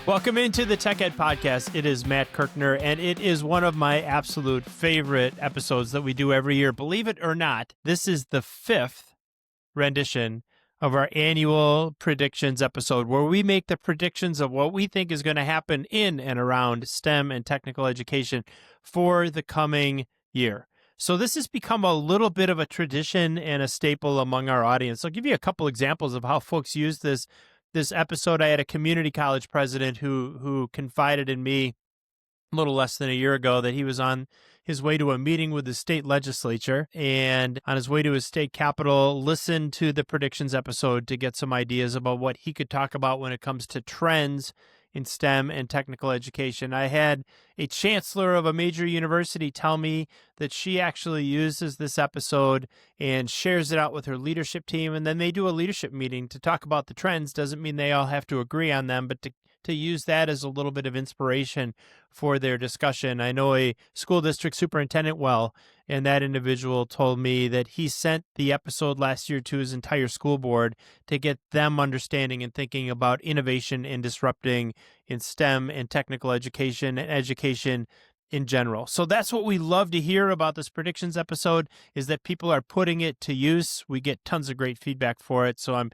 Welcome into the Tech Ed Podcast. It is Matt Kirchner, and it is one of my absolute favorite episodes that we do every year. Believe it or not, this is the fifth rendition of our annual predictions episode, where we make the predictions of what we think is going to happen in and around STEM and technical education for the coming year. So this has become a little bit of a tradition and a staple among our audience. I'll give you a couple examples of how folks use this episode. I had a community college president who confided in me a little less than a year ago that he was on his way to a meeting with the state legislature, and on his way to his state capital, listened to the predictions episode to get some ideas about what he could talk about when it comes to trends in STEM and technical education. I had a chancellor of a major university tell me that she actually uses this episode and shares it out with her leadership team, and then they do a leadership meeting to talk about the trends. Doesn't mean they all have to agree on them, but to use that as a little bit of inspiration for their discussion. I know a school district superintendent well, and that individual told me that he sent the episode last year to his entire school board to get them understanding and thinking about innovation and disrupting in STEM and technical education and education in general. So that's what we love to hear about this predictions episode, is that people are putting it to use. We get tons of great feedback for it. So I'm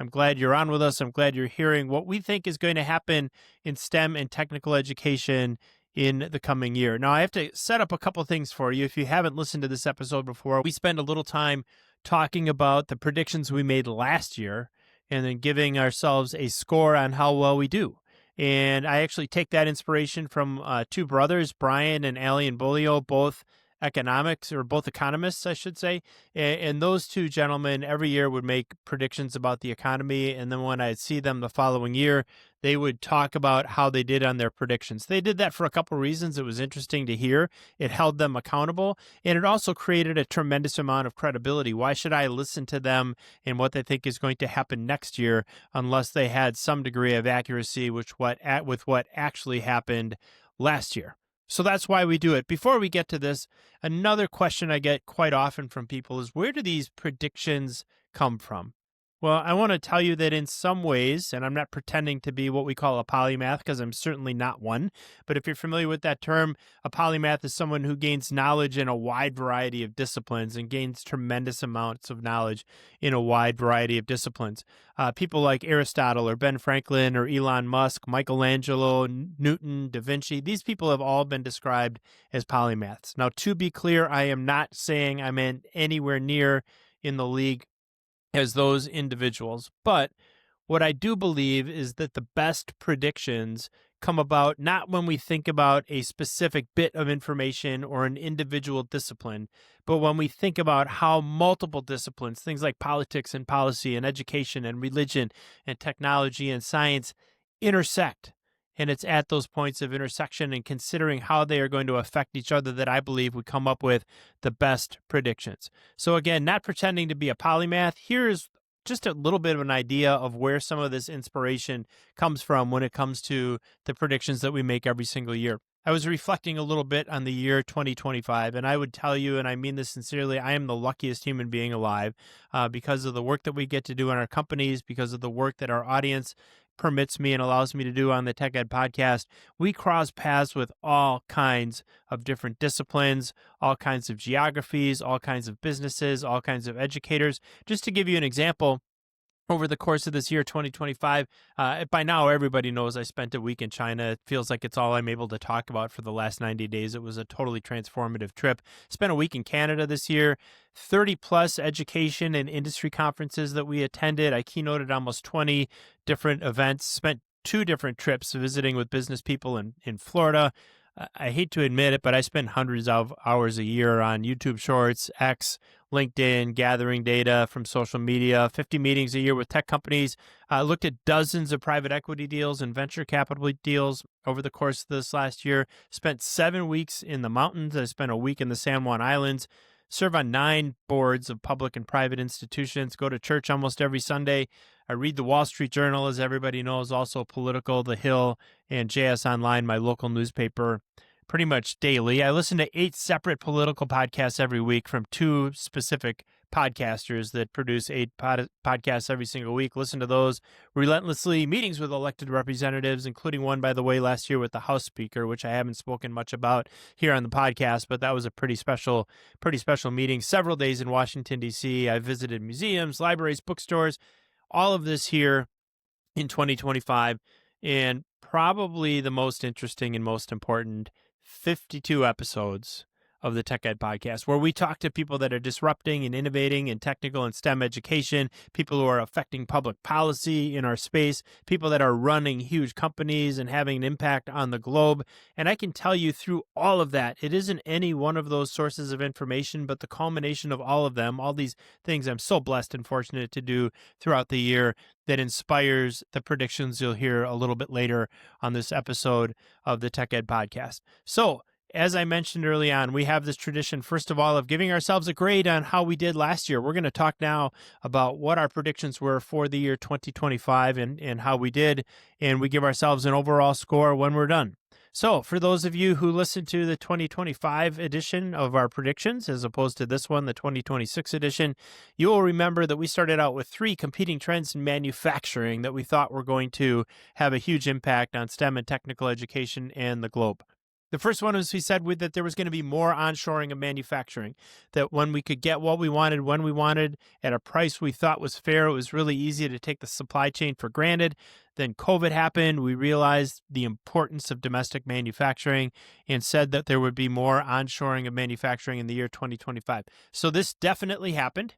glad you're on with us. I'm glad you're hearing what we think is going to happen in STEM and technical education in the coming year. Now, I have to set up a couple things for you. If you haven't listened to this episode before, we spend a little time talking about the predictions we made last year and then giving ourselves a score on how well we do. And I actually take that inspiration from two brothers, Brian and Allian Bolio, both economists, I should say. And those two gentlemen every year would make predictions about the economy. And then when I'd see them the following year, they would talk about how they did on their predictions. They did that for a couple of reasons. It was interesting to hear. It held them accountable, and it also created a tremendous amount of credibility. Why should I listen to them and what they think is going to happen next year unless they had some degree of accuracy with what actually happened last year? So that's why we do it. Before we get to this, another question I get quite often from people is, where do these predictions come from? Well, I want to tell you that in some ways, and I'm not pretending to be what we call a polymath because I'm certainly not one, but if you're familiar with that term, a polymath is someone who gains knowledge in a wide variety of disciplines and gains tremendous amounts of knowledge in a wide variety of disciplines. People like Aristotle or Ben Franklin or Elon Musk, Michelangelo, Newton, Da Vinci, these people have all been described as polymaths. Now, to be clear, I am not saying I'm anywhere near in the league as those individuals. But what I do believe is that the best predictions come about not when we think about a specific bit of information or an individual discipline, but when we think about how multiple disciplines, things like politics and policy and education and religion and technology and science, intersect. And it's at those points of intersection and considering how they are going to affect each other that I believe we come up with the best predictions. So again, not pretending to be a polymath, here's just a little bit of an idea of where some of this inspiration comes from when it comes to the predictions that we make every single year. I was reflecting a little bit on the year 2025, and I would tell you, and I mean this sincerely, I am the luckiest human being alive because of the work that we get to do in our companies, because of the work that our audience permits me and allows me to do on the Tech Ed Podcast. We cross paths with all kinds of different disciplines, all kinds of geographies, all kinds of businesses, all kinds of educators. Just to give you an example, over the course of this year, 2025, by now everybody knows I spent a week in China. It feels like it's all I'm able to talk about for the last 90 days. It was a totally transformative trip. Spent a week in Canada this year, 30 plus education and industry conferences that we attended. I keynoted almost 20 different events, spent 2 different trips visiting with business people in Florida. I hate to admit it, but I spend hundreds of hours a year on YouTube Shorts, X, LinkedIn, gathering data from social media, 50 meetings a year with tech companies. Looked at dozens of private equity deals and venture capital deals over the course of this last year. Spent 7 weeks in the mountains. I spent a week in the San Juan Islands. Serve on 9 boards of public and private institutions, go to church almost every Sunday. I read the Wall Street Journal, as everybody knows, also Political, The Hill, and JS Online, my local newspaper, pretty much daily. I listen to 8 separate political podcasts every week from 2 specific podcasters that produce 8 podcasts every single week. Listen to those relentlessly. Meetings with elected representatives, including one, by the way, last year with the House Speaker, which I haven't spoken much about here on the podcast, but that was a pretty special meeting. Several days in Washington, D.C. I visited museums, libraries, bookstores, all of this here in 2025, and probably the most interesting and most important 52 episodes of the Tech Ed Podcast, where we talk to people that are disrupting and innovating in technical and STEM education, people who are affecting public policy in our space, people that are running huge companies and having an impact on the globe. And I can tell you through all of that, it isn't any one of those sources of information, but the culmination of all of them, all these things I'm so blessed and fortunate to do throughout the year, that inspires the predictions you'll hear a little bit later on this episode of the Tech Ed Podcast. So, as I mentioned early on, we have this tradition, first of all, of giving ourselves a grade on how we did last year. We're going to talk now about what our predictions were for the year 2025 and how we did, and we give ourselves an overall score when we're done. So for those of you who listened to the 2025 edition of our predictions, as opposed to this one, the 2026 edition, you will remember that we started out with 3 competing trends in manufacturing that we thought were going to have a huge impact on STEM and technical education and the globe. The first one was we said that there was going to be more onshoring of manufacturing, that when we could get what we wanted, when we wanted, at a price we thought was fair, it was really easy to take the supply chain for granted. Then COVID happened. We realized the importance of domestic manufacturing and said that there would be more onshoring of manufacturing in the year 2025. So this definitely happened.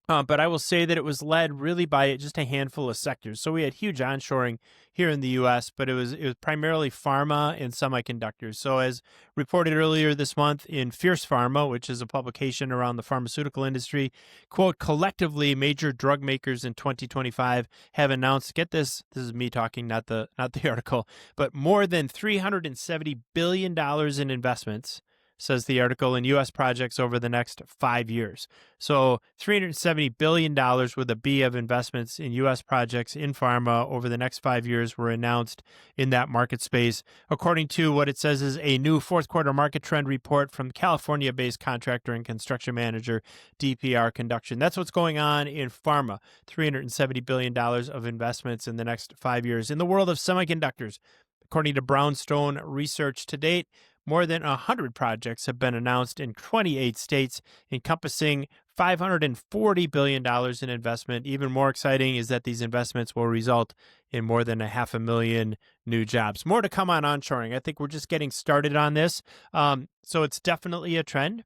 But I will say that it was led really by just a handful of sectors. So we had huge onshoring here in the U.S., but it was primarily pharma and semiconductors. So as reported earlier this month in Fierce Pharma, which is a publication around the pharmaceutical industry, quote, collectively, major drug makers in 2025 have announced, get this is me talking, not the article, but more than $370 billion in investments, says the article, in U.S. projects over the next 5 years. So $370 billion with a B of investments in U.S. projects in pharma over the next 5 years were announced in that market space, according to what it says is a new fourth quarter market trend report from California-based contractor and construction manager DPR Conduction. That's what's going on in pharma, $370 billion of investments in the next 5 years. In the world of semiconductors, according to Brownstone Research, to date, more than 100 projects have been announced in 28 states, encompassing $540 billion in investment. Even more exciting is that these investments will result in more than 500,000 new jobs. More to come on onshoring. I think we're just getting started on this. So it's definitely a trend,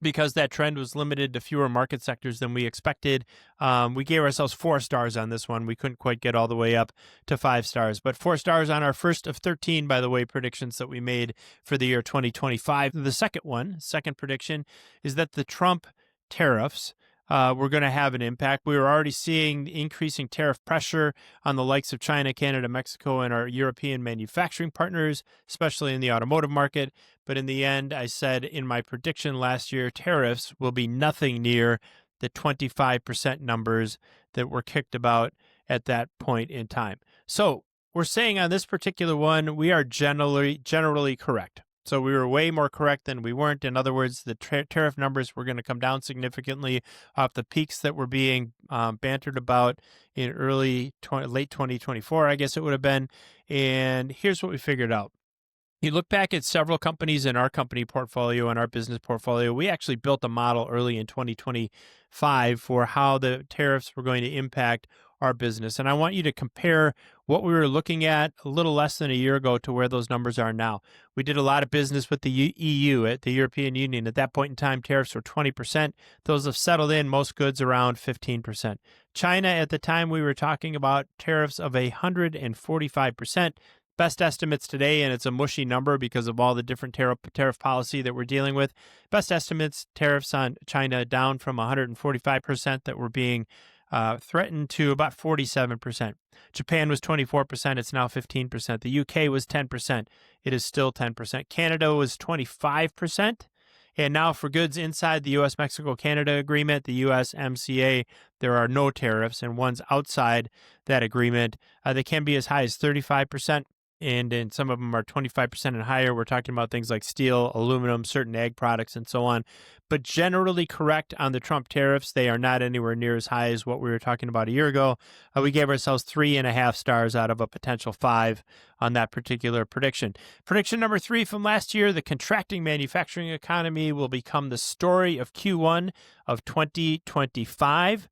because that trend was limited to fewer market sectors than we expected. We gave ourselves 4 stars on this one. We couldn't quite get all the way up to 5 stars, but 4 stars on our first of 13, by the way, predictions that we made for the year 2025. The second prediction is that the Trump tariffs were going to have an impact. We were already seeing increasing tariff pressure on the likes of China, Canada, Mexico, and our European manufacturing partners, especially in the automotive market. But in the end, I said in my prediction last year, tariffs will be nothing near the 25% numbers that were kicked about at that point in time. So we're saying on this particular one, we are generally correct. So we were way more correct than we weren't. In other words, the tariff numbers were going to come down significantly off the peaks that were being bantered about in late 2024, I guess it would have been. And here's what we figured out. You look back at several companies in our company portfolio and our business portfolio. We actually built a model early in 2025 for how the tariffs were going to impact our business. And I want you to compare what we were looking at a little less than a year ago to where those numbers are now. We did a lot of business with the EU, at the European Union. At that point in time, tariffs were 20%. Those have settled in, most goods around 15%. China, at the time, we were talking about tariffs of 145%. Best estimates today, and it's a mushy number because of all the different tariff policy that we're dealing with. Best estimates, tariffs on China down from 145% that were being threatened to about 47%. Japan was 24%. It's now 15%. The UK was 10%. It is still 10%. Canada was 25%. And now for goods inside the U.S.-Mexico-Canada agreement, the USMCA, there are no tariffs. And ones outside that agreement, they can be as high as 35%. and then some of them are 25% and higher. We're talking about things like steel, aluminum, certain ag products, and so on. But generally correct on the Trump tariffs. They are not anywhere near as high as what we were talking about a year ago. We gave ourselves 3.5 stars out of a potential 5 on that particular prediction. Prediction number 3 from last year, the contracting manufacturing economy will become the story of Q1 of 2025.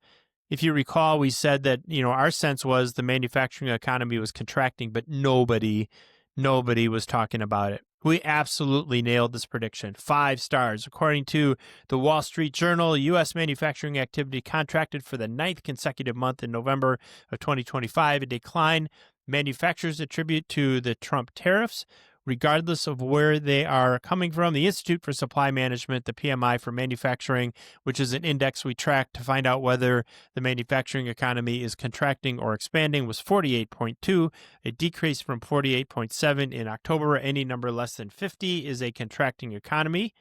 If you recall, we said that, our sense was the manufacturing economy was contracting, but nobody was talking about it. We absolutely nailed this prediction. 5 stars. According to the Wall Street Journal, U.S. manufacturing activity contracted for the 9th consecutive month in November of 2025, a decline manufacturers attribute to the Trump tariffs. Regardless of where they are coming from, the Institute for Supply Management, the PMI for manufacturing, which is an index we track to find out whether the manufacturing economy is contracting or expanding, was 48.2. It decreased from 48.7 in October. Any number less than 50 is a contracting economy.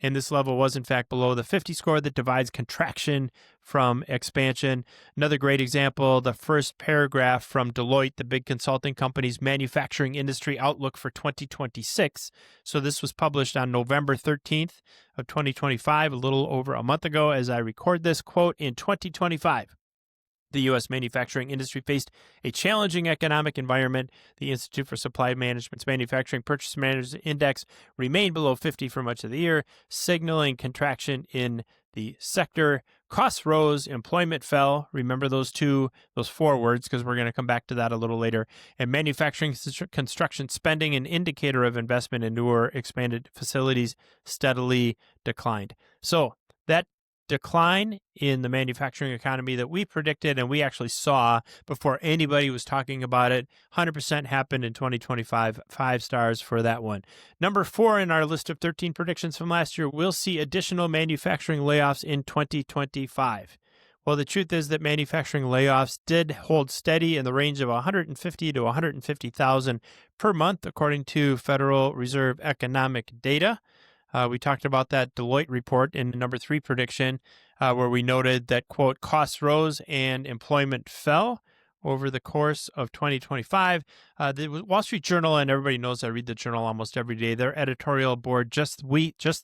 And this level was, in fact, below the 50 score that divides contraction from expansion. Another great example, the first paragraph from Deloitte, the big consulting company's manufacturing industry outlook for 2026. So this was published on November 13th of 2025, a little over a month ago as I record this. Quote, in 2025, the U.S. manufacturing industry faced a challenging economic environment. The Institute for Supply Management's Manufacturing Purchase Managers Index remained below 50 for much of the year, signaling contraction in the sector. Costs rose, employment fell. Remember those 4 words, because we're going to come back to that a little later. And manufacturing construction spending, an indicator of investment in newer expanded facilities, steadily declined. So that decline in the manufacturing economy that we predicted and we actually saw before anybody was talking about it, 100% happened in 2025. 5 stars for that one. Number 4 in our list of 13 predictions from last year, we'll see additional manufacturing layoffs in 2025. Well, the truth is that manufacturing layoffs did hold steady in the range of 150 to 150,000 per month, according to Federal Reserve economic data. We talked about that Deloitte report in the number 3 prediction, where we noted that, quote, costs rose and employment fell over the course of 2025. The Wall Street Journal, and everybody knows I read the Journal almost every day, their editorial board just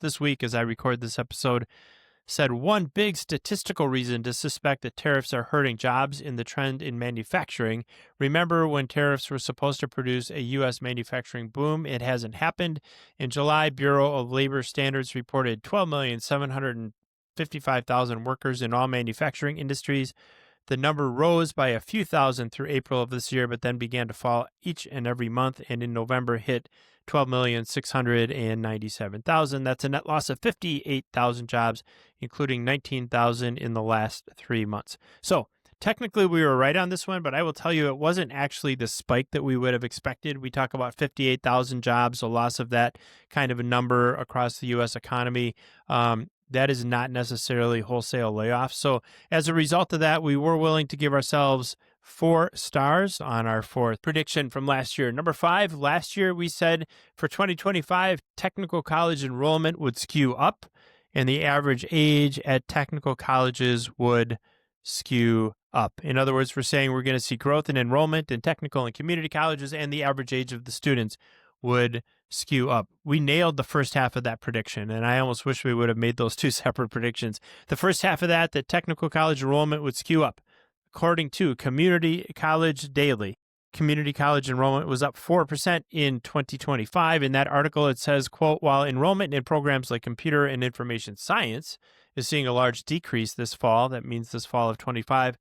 this week as I record this episode, said one big statistical reason to suspect that tariffs are hurting jobs in the trend in manufacturing. Remember when tariffs were supposed to produce a U.S. manufacturing boom? It hasn't happened. In July, Bureau of Labor Standards reported 12,755,000 workers in all manufacturing industries. The number rose by a few thousand through April of this year, but then began to fall each and every month, and in November hit 12,697,000. That's a net loss of 58,000 jobs, including 19,000 in the last 3 months. So technically we were right on this one, but I will tell you it wasn't actually the spike that we would have expected. We talk about 58,000 jobs, a loss of that kind of a number across the U.S. economy. That is not necessarily wholesale layoffs. So as a result of that, we were willing to give ourselves 4 stars on our 4th prediction from last year. Number 5, last year we said for 2025, technical college enrollment would skew up and the average age at technical colleges would skew up. In other words, we're saying we're going to see growth in enrollment in technical and community colleges, and the average age of the students would skew up. We nailed the first half of that prediction, and I almost wish we would have made those 2 separate predictions. The first half of that technical college enrollment would skew up. According to Community College Daily, community college enrollment was up 4% in 2025. In that article, it says, quote, while enrollment in programs like computer and information science is seeing a large decrease this fall, that means this fall of 25,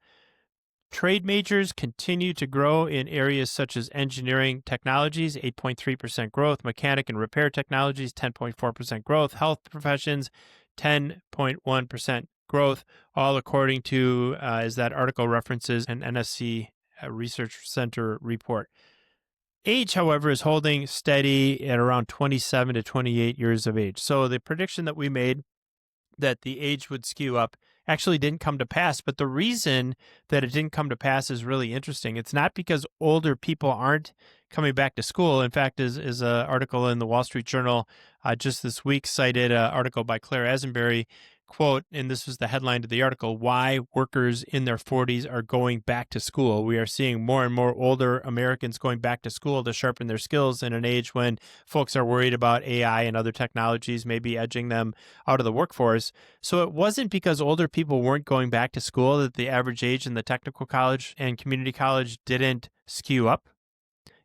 trade majors continue to grow in areas such as engineering technologies, 8.3% growth, mechanic and repair technologies, 10.4% growth, health professions, 10.1% growth, all according to, as that article references, an NSC Research Center report. Age, however, is holding steady at around 27 to 28 years of age. So the prediction that we made that the age would skew up actually didn't come to pass. But the reason that it didn't come to pass is really interesting. It's not because older people aren't coming back to school. In fact, is an article in the Wall Street Journal just this week cited an article by Claire Asenberry, quote, and this was the headline to the article, why workers in their 40s are going back to school. We are seeing more and more older Americans going back to school to sharpen their skills in an age when folks are worried about AI and other technologies maybe edging them out of the workforce. So it wasn't because older people weren't going back to school that the average age in the technical college and community college didn't skew up.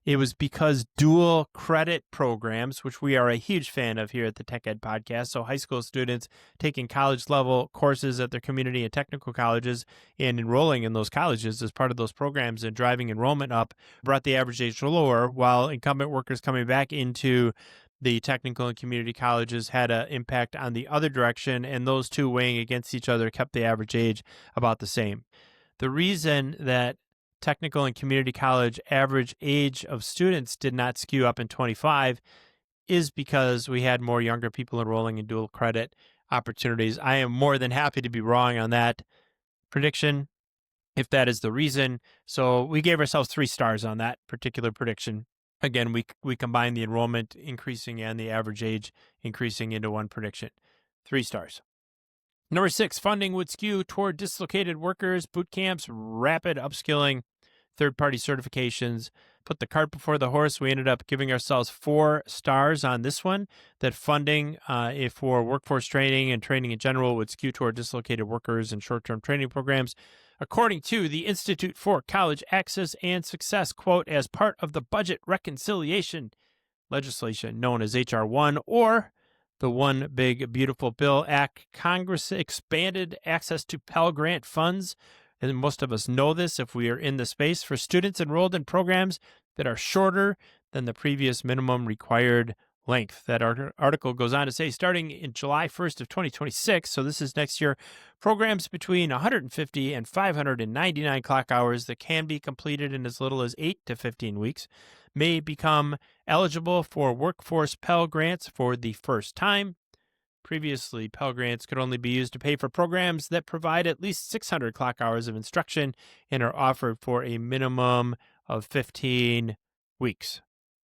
It was because dual credit programs, which we are a huge fan of here at the Tech Ed Podcast, so high school students taking college level courses at their community and technical colleges and enrolling in those colleges as part of those programs and driving enrollment up, brought the average age lower, while incumbent workers coming back into the technical and community colleges had an impact on the other direction, and those two weighing against each other kept the average age about the same. The reason that technical and community college average age of students did not skew up in 25 is because we had more younger people enrolling in dual credit opportunities. I am more than happy to be wrong on that prediction if that is the reason. So we gave ourselves 3 stars on that particular prediction. Again, we combined the enrollment increasing and the average age increasing into one prediction. 3 stars. Number 6, funding would skew toward dislocated workers, boot camps, rapid upskilling, third-party certifications. Put the cart before the horse. We ended up giving ourselves 4 stars on this one, that funding for workforce training and training in general would skew toward dislocated workers and short-term training programs. According to the Institute for College Access and Success, quote, as part of the budget reconciliation legislation known as H.R. 1 or the One Big Beautiful Bill Act, Congress expanded access to Pell Grant funds, and most of us know this if we are in the space, for students enrolled in programs that are shorter than the previous minimum required length. That article goes on to say, starting in July 1st of 2026, so this is next year, programs between 150 and 599 clock hours that can be completed in as little as 8 to 15 weeks may become eligible for workforce Pell Grants for the first time. Previously, Pell Grants could only be used to pay for programs that provide at least 600 clock hours of instruction and are offered for a minimum of 15 weeks.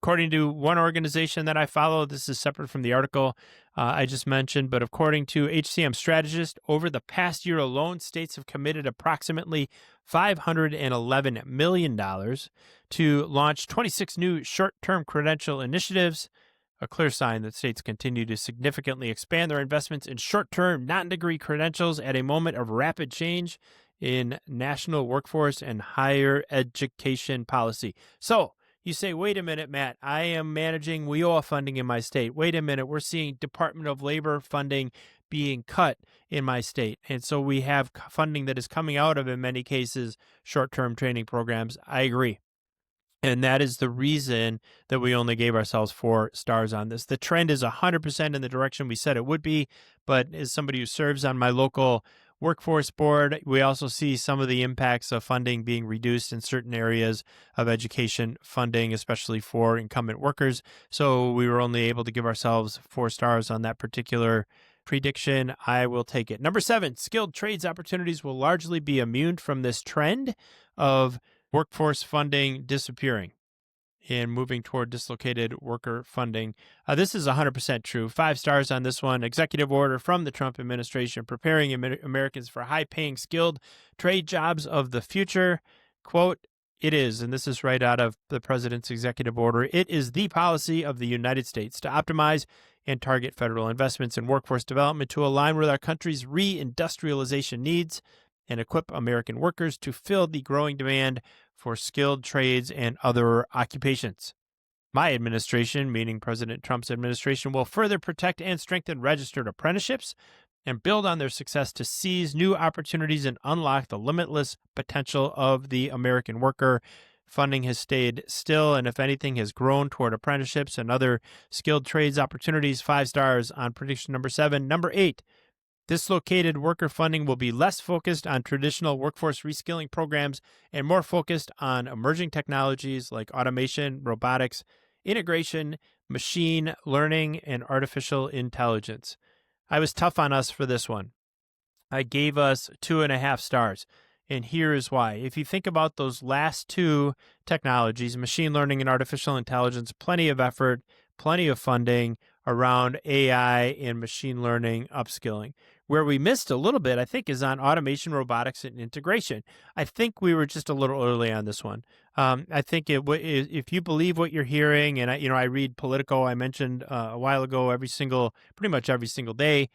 According to one organization that I follow, this is separate from the article I just mentioned, but according to HCM Strategist, over the past year alone, states have committed approximately $511 million to launch 26 new short-term credential initiatives, a clear sign that states continue to significantly expand their investments in short-term, non-degree credentials at a moment of rapid change in national workforce and higher education policy. So, you say, wait a minute, Matt, I am managing WIOA funding in my state. Wait a minute, we're seeing Department of Labor funding being cut in my state. And so we have funding that is coming out of, in many cases, short-term training programs. I agree. And that is the reason that we only gave ourselves 4 stars on this. The trend is 100% in the direction we said it would be. But as somebody who serves on my local workforce board, we also see some of the impacts of funding being reduced in certain areas of education funding, especially for incumbent workers. So we were only able to give ourselves 4 stars on that particular prediction. I will take it. Number 7, skilled trades opportunities will largely be immune from this trend of workforce funding disappearing and moving toward dislocated worker funding. This is 100% true. 5 stars on this one. Executive order from the Trump administration preparing Americans for high-paying, skilled trade jobs of the future. Quote, it is, and this is right out of the president's executive order, it is the policy of the United States to optimize and target federal investments in workforce development to align with our country's reindustrialization needs and equip American workers to fill the growing demand for skilled trades and other occupations. My administration, meaning President Trump's administration, will further protect and strengthen registered apprenticeships and build on their success to seize new opportunities and unlock the limitless potential of the American worker. Funding has stayed still and, if anything, has grown toward apprenticeships and other skilled trades opportunities. 5 stars on prediction number 7. Number 8. Dislocated worker funding will be less focused on traditional workforce reskilling programs and more focused on emerging technologies like automation, robotics, integration, machine learning, and artificial intelligence. I was tough on us for this one. I gave us 2.5 stars. And here is why. If you think about those last 2 technologies, machine learning and artificial intelligence, plenty of effort, plenty of funding around AI and machine learning upskilling. Where we missed a little bit, I think, is on automation, robotics, and integration. I think we were just a little early on this one. I think if you believe what you're hearing, and I read Politico, I mentioned a while ago, pretty much every single day.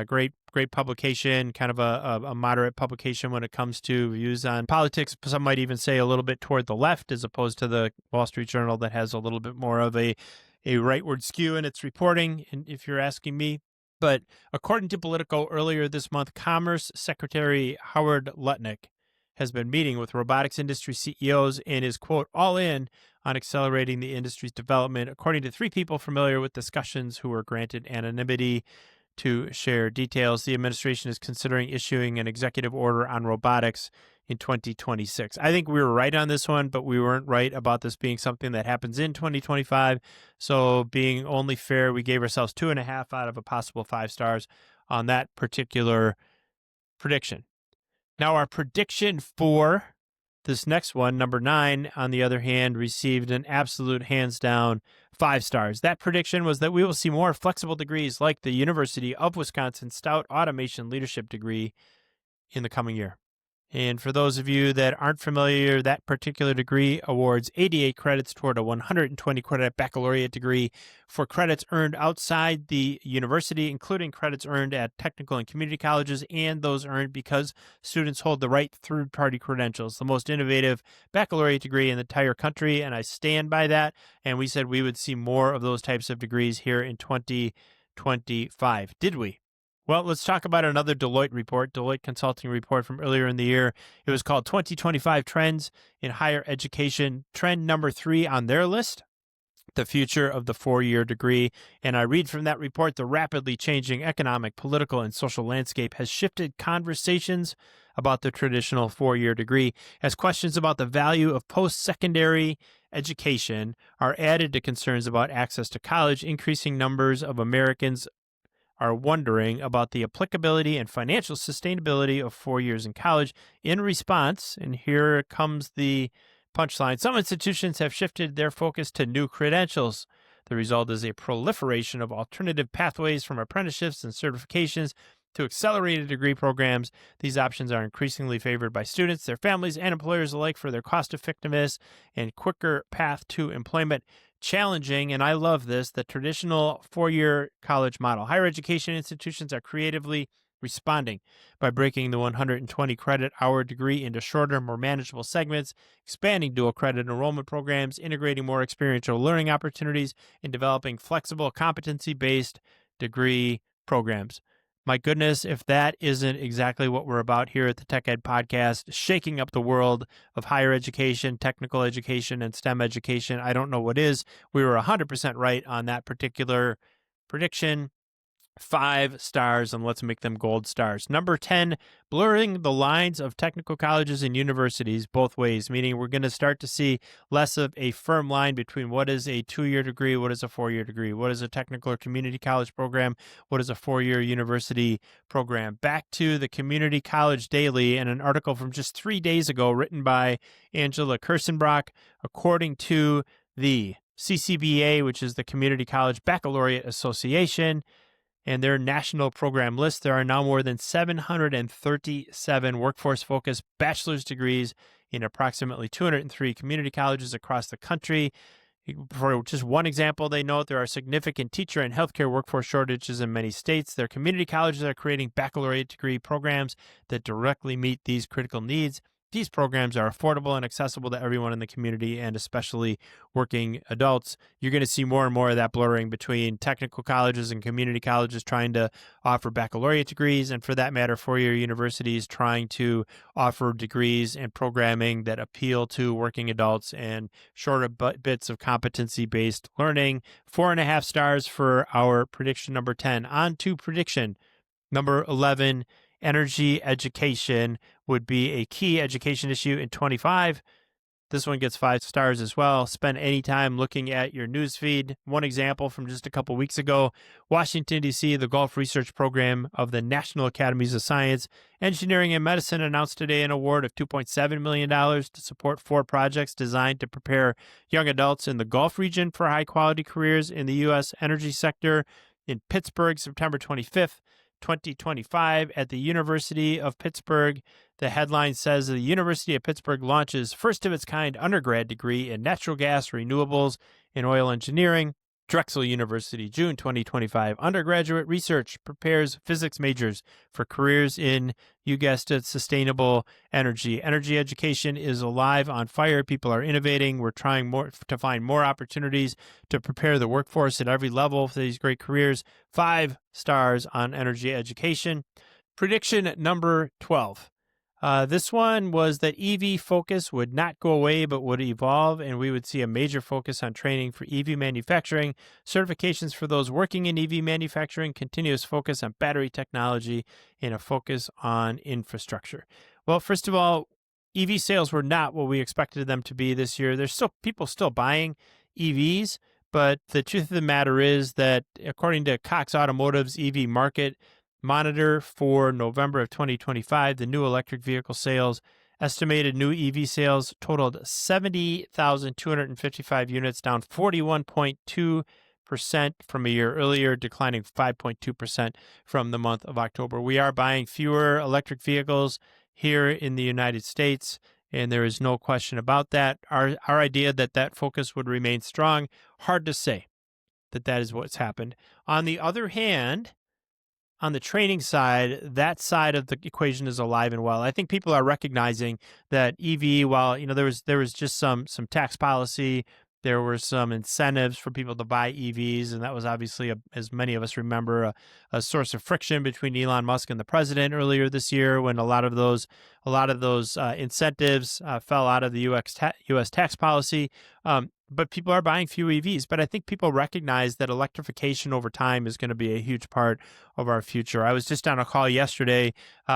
Great publication, kind of a moderate publication when it comes to views on politics. Some might even say a little bit toward the left, as opposed to the Wall Street Journal that has a little bit more of a rightward skew in its reporting, and if you're asking me. But according to Politico, earlier this month, Commerce Secretary Howard Lutnick has been meeting with robotics industry CEOs and is, quote, all in on accelerating the industry's development, according to 3 people familiar with discussions who were granted anonymity to share details. The administration is considering issuing an executive order on robotics in 2026. I think we were right on this one, but we weren't right about this being something that happens in 2025. So being only fair, we gave ourselves 2.5 out of a possible 5 stars on that particular prediction. Now, our prediction for this next one, number 9, on the other hand, received an absolute hands down 5 stars. That prediction was that we will see more flexible degrees like the University of Wisconsin Stout Automation Leadership degree in the coming year. And for those of you that aren't familiar, that particular degree awards 88 credits toward a 120 credit baccalaureate degree for credits earned outside the university, including credits earned at technical and community colleges and those earned because students hold the right third-party credentials. The most innovative baccalaureate degree in the entire country, and I stand by that. And we said we would see more of those types of degrees here in 2025. Did we? Well, let's talk about another Deloitte Consulting report from earlier in the year. It was called 2025 Trends in Higher Education. Trend number 3 on their list, the future of the 4-year degree. And I read from that report, the rapidly changing economic, political, and social landscape has shifted conversations about the traditional 4-year degree as questions about the value of post-secondary education are added to concerns about access to college. Increasing numbers of Americans are wondering about the applicability and financial sustainability of 4 years in college. In response, and here comes the punchline, some institutions have shifted their focus to new credentials. The result is a proliferation of alternative pathways from apprenticeships and certifications to accelerated degree programs. These options are increasingly favored by students, their families, and employers alike for their cost effectiveness and quicker path to employment. Challenging, and I love this, the traditional 4-year college model. Higher education institutions are creatively responding by breaking the 120 credit hour degree into shorter, more manageable segments, expanding dual credit enrollment programs, integrating more experiential learning opportunities, and developing flexible competency-based degree programs. My goodness, if that isn't exactly what we're about here at the Tech Ed Podcast, shaking up the world of higher education, technical education, and STEM education, I don't know what is. We were 100% right on that particular prediction. 5 stars, and let's make them gold stars. Number 10, blurring the lines of technical colleges and universities both ways, meaning we're going to start to see less of a firm line between what is a 2-year degree, what is a 4-year degree, what is a technical or community college program, what is a 4-year university program. Back to the Community College Daily and an article from just 3 days ago written by Angela Kirstenbrock. According to the CCBA, which is the Community College Baccalaureate Association, and their national program list, there are now more than 737 workforce-focused bachelor's degrees in approximately 203 community colleges across the country. For just one example, they note there are significant teacher and healthcare workforce shortages in many states. Their community colleges are creating baccalaureate degree programs that directly meet these critical needs. These programs are affordable and accessible to everyone in the community and especially working adults. You're going to see more and more of that blurring between technical colleges and community colleges trying to offer baccalaureate degrees, and for that matter, 4-year universities trying to offer degrees and programming that appeal to working adults and shorter bits of competency-based learning. 4.5 stars for our prediction number 10. On to prediction number 11. Energy education would be a key education issue in 25. This one gets 5 stars as well. Spend any time looking at your newsfeed. One example from just a couple weeks ago, Washington, D.C., the Gulf Research Program of the National Academies of Science, Engineering, and Medicine announced today an award of $2.7 million to support 4 projects designed to prepare young adults in the Gulf region for high-quality careers in the U.S. energy sector. In Pittsburgh, September 25th, 2025 at the University of Pittsburgh. The headline says the University of Pittsburgh launches first of its kind undergrad degree in natural gas, renewables, and oil engineering. Drexel University, June 2025. Undergraduate research prepares physics majors for careers in, you guessed it, sustainable energy. Energy education is alive, on fire. People are innovating. We're trying more to find more opportunities to prepare the workforce at every level for these great careers. 5 stars on energy education. Prediction number 12. This one was that EV focus would not go away, but would evolve, and we would see a major focus on training for EV manufacturing, certifications for those working in EV manufacturing, continuous focus on battery technology, and a focus on infrastructure. Well, first of all, EV sales were not what we expected them to be this year. There's still people still buying EVs, but the truth of the matter is that according to Cox Automotive's EV market monitor for November of 2025, the new electric vehicle sales, estimated new EV sales totaled 70,255 units, down 41.2% from a year earlier, declining 5.2% from the month of October. We are buying fewer electric vehicles here in the United States, and there is no question about that. Our idea that focus would remain strong, hard to say that is what's happened. On the other hand, on the training side, that side of the equation is alive and well. I think people are recognizing that EV, while there was just some tax policy, there were some incentives for people to buy EVs, and that was obviously, as many of us remember, a source of friction between Elon Musk and the president earlier this year, when a lot of those incentives fell out of the U.S. tax policy. But people are buying few EVs. But I think people recognize that electrification over time is going to be a huge part of our future. I was just on a call yesterday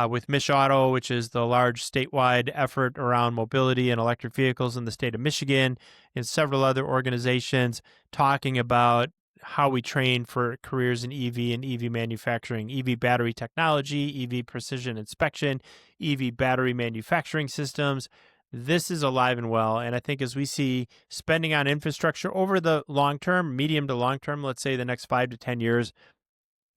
with Mich Auto, which is the large statewide effort around mobility and electric vehicles in the state of Michigan, and several other organizations, talking about how we train for careers in EV and EV manufacturing, EV battery technology, EV precision inspection, EV battery manufacturing systems. This is alive and well, and I think as we see spending on infrastructure over the long term, medium to long term, let's say the next 5 to 10 years,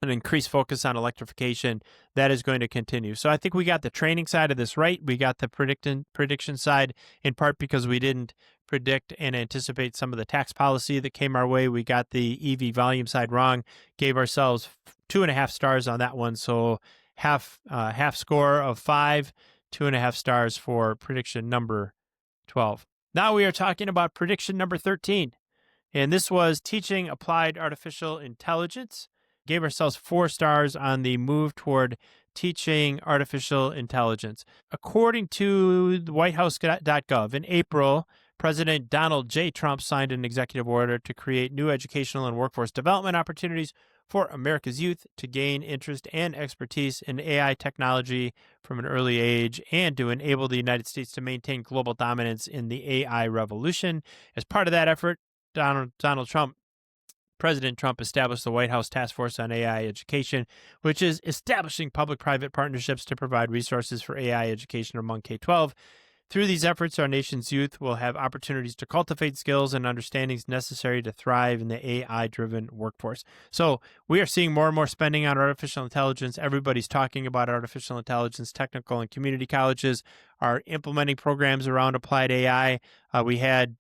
an increased focus on electrification, that is going to continue. So I think we got the training side of this right. We got the prediction side, in part because we didn't predict and anticipate some of the tax policy that came our way. We got the EV volume side wrong, gave ourselves 2.5 stars on that one. So half score of 5. 2.5 stars for prediction number 12. Now we are talking about prediction number 13. And this was teaching applied artificial intelligence. Gave ourselves 4 stars on the move toward teaching artificial intelligence. According to the whitehouse.gov, in April, President Donald J. Trump signed an executive order to create new educational and workforce development opportunities for America's youth to gain interest and expertise in AI technology from an early age, and to enable the United States to maintain global dominance in the AI revolution. As part of that effort, President Trump established the White House Task Force on AI Education, which is establishing public-private partnerships to provide resources for AI education among K-12. Through these efforts, our nation's youth will have opportunities to cultivate skills and understandings necessary to thrive in the AI-driven workforce. So we are seeing more and more spending on artificial intelligence. Everybody's talking about artificial intelligence. Technical and community colleges are implementing programs around applied AI. We had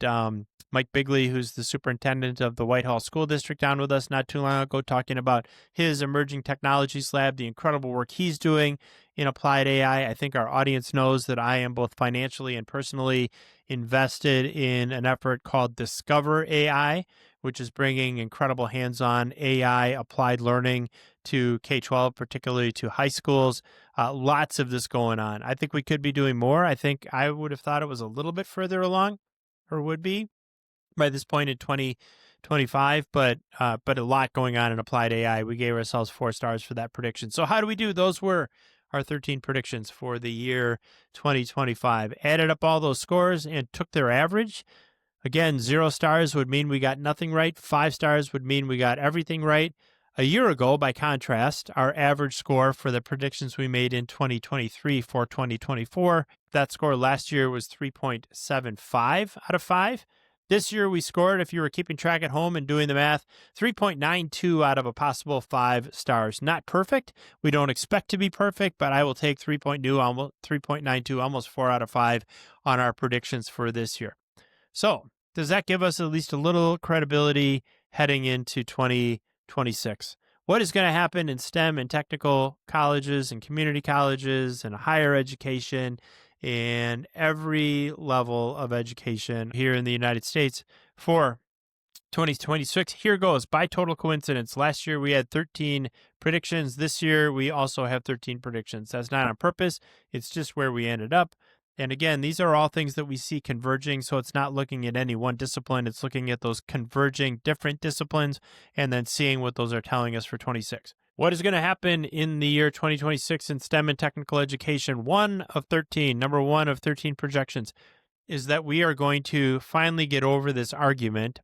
Mike Bigley, who's the superintendent of the Whitehall School District, on with us not too long ago, talking about his emerging technologies lab, the incredible work he's doing in applied AI. I think our audience knows that I am both financially and personally invested in an effort called Discover AI, which is bringing incredible hands-on AI applied learning to K-12, particularly to high schools. Lots of this going on. I think we could be doing more. I think I would have thought it was a little bit further along, or would be, by this point in 2025, but a lot going on in applied AI. We gave ourselves 4 stars for that prediction. So how do we do? Those were our 13 predictions for the year 2025. Added up all those scores and took their average. Again, 0 stars would mean we got nothing right. 5 stars would mean we got everything right. A year ago, by contrast, our average score for the predictions we made in 2023 for 2024, that score last year was 3.75 out of 5. This year we scored, if you were keeping track at home and doing the math, 3.92 out of a possible 5 stars. Not perfect. We don't expect to be perfect, but I will take 3.92, almost 4 out of 5 on our predictions for this year. So does that give us at least a little credibility heading into 2026? What is going to happen in STEM and technical colleges and community colleges and higher education and every level of education here in the United States for 2026? Here goes. By total coincidence, last year we had 13 predictions. This year we also have 13 predictions. That's not on purpose. It's just where we ended up. And again, these are all things that we see converging. So it's not looking at any one discipline. It's looking at those converging different disciplines and then seeing what those are telling us for 26. What is going to happen in the year 2026 in STEM and technical education? Number one of 13 projections is that we are going to finally get over this argument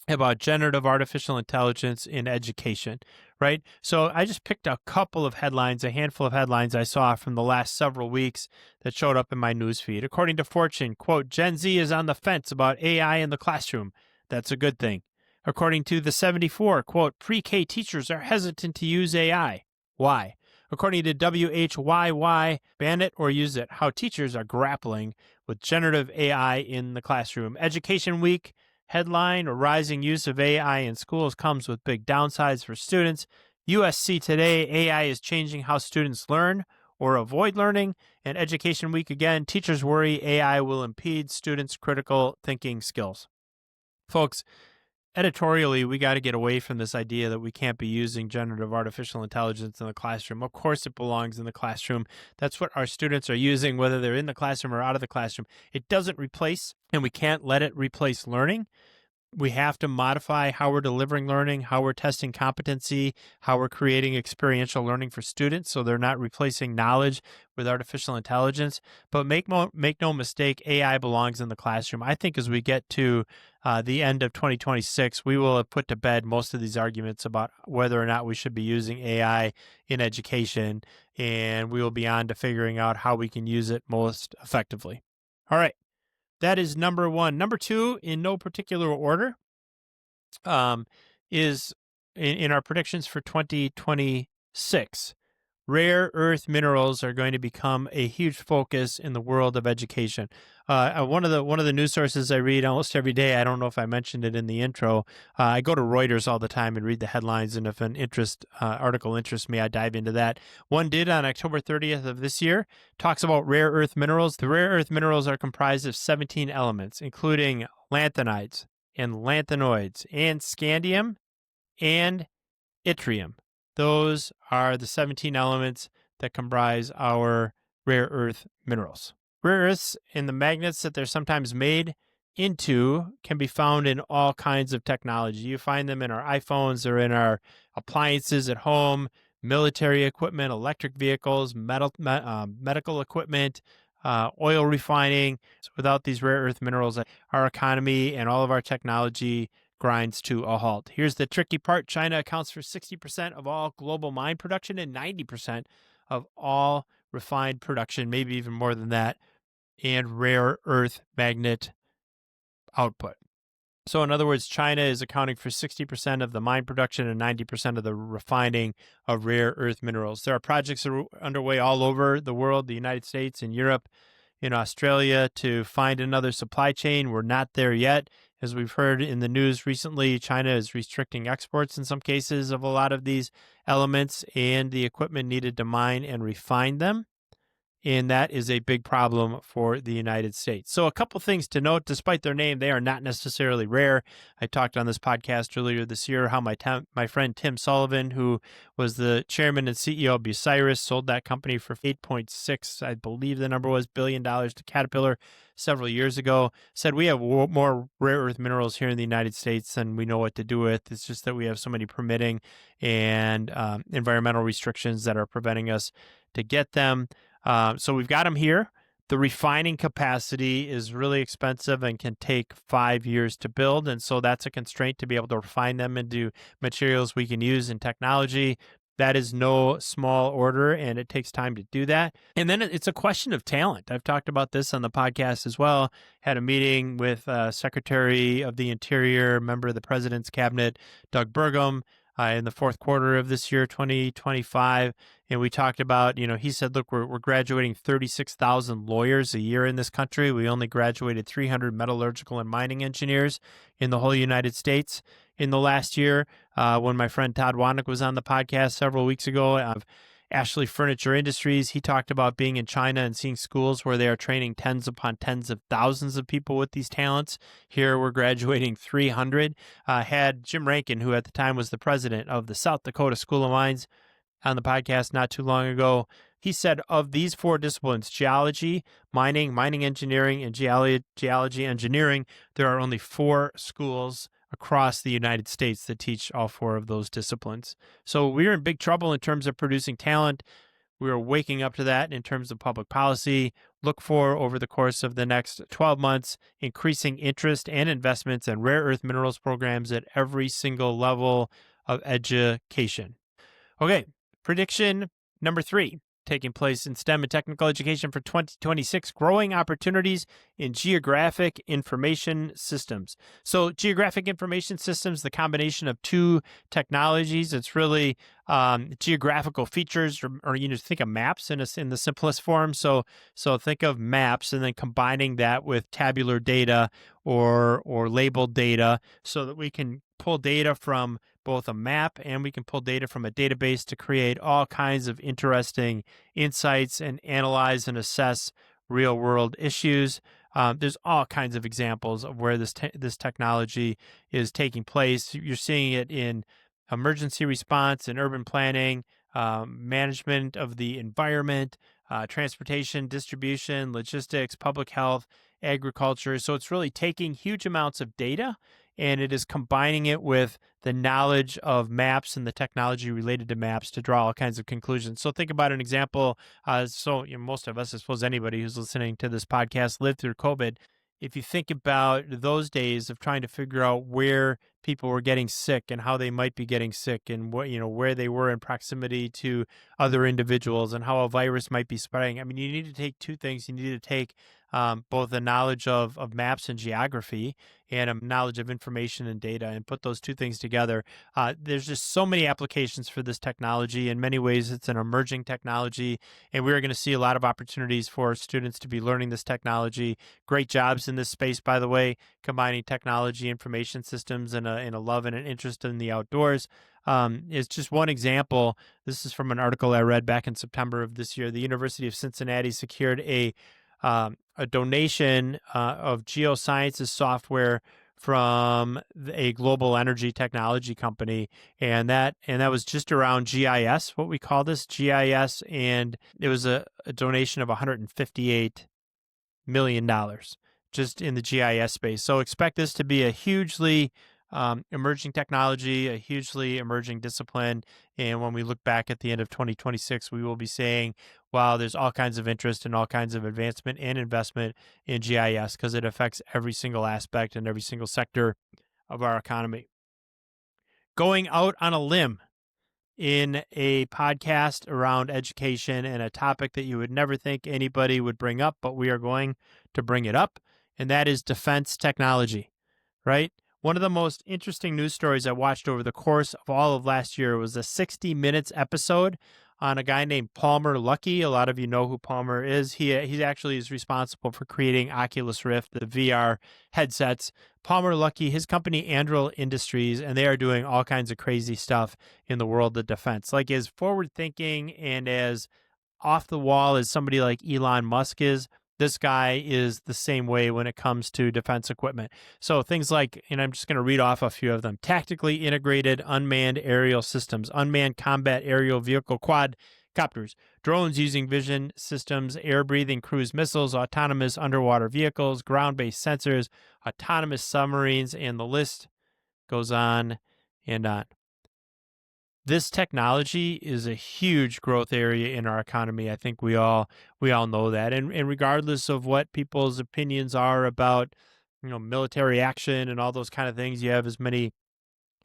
about generative artificial intelligence in education, right? So I just picked a couple of headlines, a handful of headlines I saw from the last several weeks that showed up in my newsfeed. According to Fortune, quote, Gen Z is on the fence about AI in the classroom. That's a good thing. According to the 74, quote, pre-K teachers are hesitant to use AI. Why? According to WHYY, ban it or use it, how teachers are grappling with generative AI in the classroom. Education Week headline, a rising use of AI in schools comes with big downsides for students. USC Today, AI is changing how students learn or avoid learning. And Education Week again, teachers worry AI will impede students' critical thinking skills. Folks, editorially, we got to get away from this idea that we can't be using generative artificial intelligence in the classroom. Of course, it belongs in the classroom. That's what our students are using, whether they're in the classroom or out of the classroom. It doesn't replace, and we can't let it replace learning. We have to modify how we're delivering learning, how we're testing competency, how we're creating experiential learning for students so they're not replacing knowledge with artificial intelligence. But make no mistake, AI belongs in the classroom. I think as we get to the end of 2026, we will have put to bed most of these arguments about whether or not we should be using AI in education, and we will be on to figuring out how we can use it most effectively. All right. That is number one. Number two, in no particular order, is in our predictions for 2026. Rare earth minerals are going to become a huge focus in the world of education. One of the news sources I read almost every day, I don't know if I mentioned it in the intro, I go to Reuters all the time and read the headlines, and if an article interests me, I dive into that. One did on October 30th of this year, talks about rare earth minerals. The rare earth minerals are comprised of 17 elements, including lanthanides and lanthanoids and scandium and yttrium. Those are the 17 elements that comprise our rare earth minerals. Rare earths and the magnets that they're sometimes made into can be found in all kinds of technology. You find them in our iPhones or in our appliances at home, military equipment, electric vehicles, medical equipment, oil refining. So without these rare earth minerals, our economy and all of our technology grinds to a halt. Here's the tricky part. China accounts for 60% of all global mine production and 90% of all refined production, maybe even more than that, and rare earth magnet output. So in other words, China is accounting for 60% of the mine production and 90% of the refining of rare earth minerals. There are projects underway all over the world, the United States and Europe, in Australia, to find another supply chain. We're not there yet. As we've heard in the news recently, China is restricting exports in some cases of a lot of these elements and the equipment needed to mine and refine them. And that is a big problem for the United States. So a couple things to note, despite their name, they are not necessarily rare. I talked on this podcast earlier this year how my friend Tim Sullivan, who was the chairman and CEO of Bucyrus, sold that company for $8.6, I believe the number was, $1 billion to Caterpillar several years ago, said we have more rare earth minerals here in the United States than we know what to do with. It's just that we have so many permitting and environmental restrictions that are preventing us to get them. So we've got them here. The refining capacity is really expensive and can take 5 years to build. And so that's a constraint to be able to refine them into materials we can use in technology. That is no small order, and it takes time to do that. And then it's a question of talent. I've talked about this on the podcast as well. Had a meeting with Secretary of the Interior, member of the President's Cabinet, Doug Burgum, in the fourth quarter of this year, 2025. And we talked about, he said, look, we're graduating 36,000 lawyers a year in this country. We only graduated 300 metallurgical and mining engineers in the whole United States in the last year. When my friend Todd Wanick was on the podcast several weeks ago of Ashley Furniture Industries, he talked about being in China and seeing schools where they are training tens upon tens of thousands of people with these talents. Here we're graduating 300. Had Jim Rankin, who at the time was the president of the South Dakota School of Mines, on the podcast not too long ago. He said of these four disciplines, geology, mining engineering, and geology engineering, there are only 4 schools across the United States that teach all 4 of those disciplines. So we're in big trouble in terms of producing talent. We are waking up to that in terms of public policy. Look for, over the course of the next 12 months, increasing interest and investments in rare earth minerals programs at every single level of education. Okay, prediction number 3. Taking place in STEM and technical education for 2026, growing opportunities in geographic information systems. So geographic information systems, the combination of 2 technologies, it's really geographical features, or think of maps in the simplest form. So think of maps and then combining that with tabular data or labeled data so that we can pull data from both a map and we can pull data from a database to create all kinds of interesting insights and analyze and assess real world issues. There's all kinds of examples of where this technology is taking place. You're seeing it in emergency response and urban planning, management of the environment, transportation, distribution, logistics, public health, agriculture. So it's really taking huge amounts of data and it is combining it with the knowledge of maps and the technology related to maps to draw all kinds of conclusions. So think about an example. Most of us, I suppose anybody who's listening to this podcast, lived through COVID. If you think about those days of trying to figure out where people were getting sick and how they might be getting sick and where they were in proximity to other individuals and how a virus might be spreading. I mean, you need to take 2 things. You need to take both the knowledge of maps and geography and a knowledge of information and data and put those 2 things together. There's just so many applications for this technology. In many ways, it's an emerging technology, and we're going to see a lot of opportunities for students to be learning this technology. Great jobs in this space, by the way, combining technology, information systems, and a love and an interest in the outdoors. Is just one example. This is from an article I read back in September of this year. The University of Cincinnati secured a donation of geosciences software from a global energy technology company, and that was just around GIS, what we call this GIS, and it was a donation of $158 million just in the GIS space. So expect this to be a hugely emerging technology, a hugely emerging discipline. And when we look back at the end of 2026, we will be saying, wow, there's all kinds of interest and all kinds of advancement and investment in GIS because it affects every single aspect and every single sector of our economy. Going out on a limb in a podcast around education and a topic that you would never think anybody would bring up, but we are going to bring it up, and that is defense technology, right? One of the most interesting news stories I watched over the course of all of last year was a 60 Minutes episode on a guy named Palmer Luckey. A lot of you know who Palmer is. He actually is responsible for creating Oculus Rift, the VR headsets. Palmer Luckey, his company Anduril Industries, and they are doing all kinds of crazy stuff in the world of defense. Like as forward-thinking and as off the wall as somebody like Elon Musk is, this guy is the same way when it comes to defense equipment. So things like, and I'm just going to read off a few of them: tactically integrated unmanned aerial systems, unmanned combat aerial vehicle quadcopters, drones using vision systems, air-breathing cruise missiles, autonomous underwater vehicles, ground-based sensors, autonomous submarines, and the list goes on and on. This technology is a huge growth area in our economy. I think we all know that. And regardless of what people's opinions are about, military action and all those kind of things, you have as many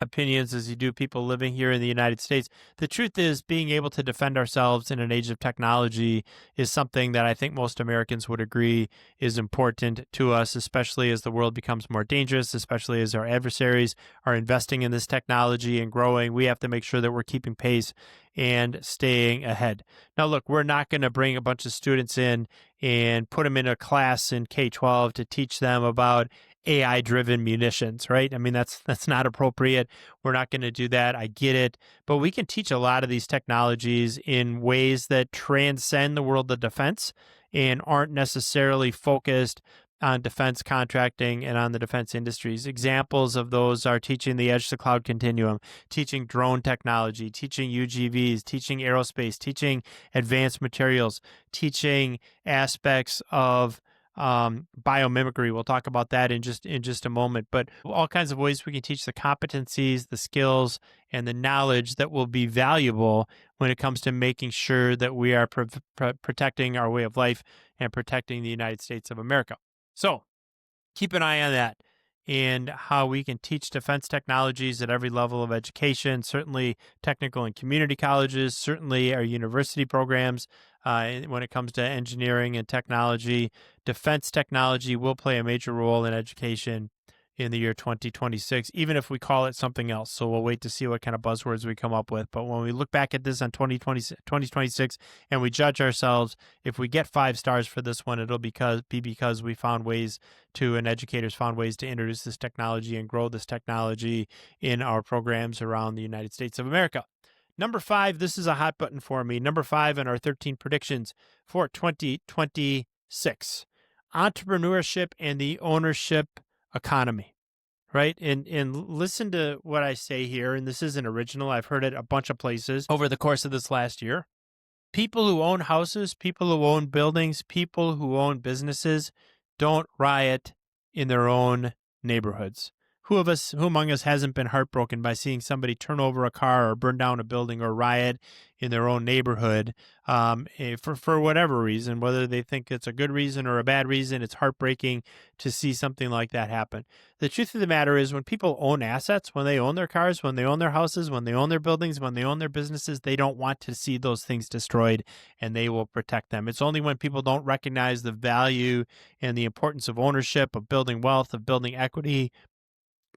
opinions as you do people living here in the United States. The truth is, being able to defend ourselves in an age of technology is something that I think most Americans would agree is important to us, especially as the world becomes more dangerous, especially as our adversaries are investing in this technology and growing. We have to make sure that we're keeping pace and staying ahead. Now, look, we're not going to bring a bunch of students in and put them in a class in K-12 to teach them about AI-driven munitions, right? I mean, that's not appropriate. We're not going to do that. I get it. But we can teach a lot of these technologies in ways that transcend the world of defense and aren't necessarily focused on defense contracting and on the defense industries. Examples of those are teaching the edge to cloud continuum, teaching drone technology, teaching UGVs, teaching aerospace, teaching advanced materials, teaching aspects of biomimicry. We'll talk about that in just a moment, but all kinds of ways we can teach the competencies, the skills, and the knowledge that will be valuable when it comes to making sure that we are protecting our way of life and protecting the United States of America. So keep an eye on that and how we can teach defense technologies at every level of education, certainly technical and community colleges, certainly our university programs. When it comes to engineering and technology, defense technology will play a major role in education in the year 2026, even if we call it something else. So we'll wait to see what kind of buzzwords we come up with. But when we look back at this on 2026 and we judge ourselves, if we get 5 stars for this one, it'll be because we found ways to, and educators found ways to introduce this technology and grow this technology in our programs around the United States of America. Number 5, this is a hot button for me. Number 5 in our 13 predictions for 2026, entrepreneurship and the ownership economy, right? And listen to what I say here, and this isn't original. I've heard it a bunch of places over the course of this last year. People who own houses, people who own buildings, people who own businesses don't riot in their own neighborhoods. Who among us hasn't been heartbroken by seeing somebody turn over a car or burn down a building or riot in their own neighborhood for whatever reason, whether they think it's a good reason or a bad reason? It's heartbreaking to see something like that happen. The truth of the matter is, when people own assets, when they own their cars, when they own their houses, when they own their buildings, when they own their businesses, they don't want to see those things destroyed, and they will protect them. It's only when people don't recognize the value and the importance of ownership, of building wealth, of building equity,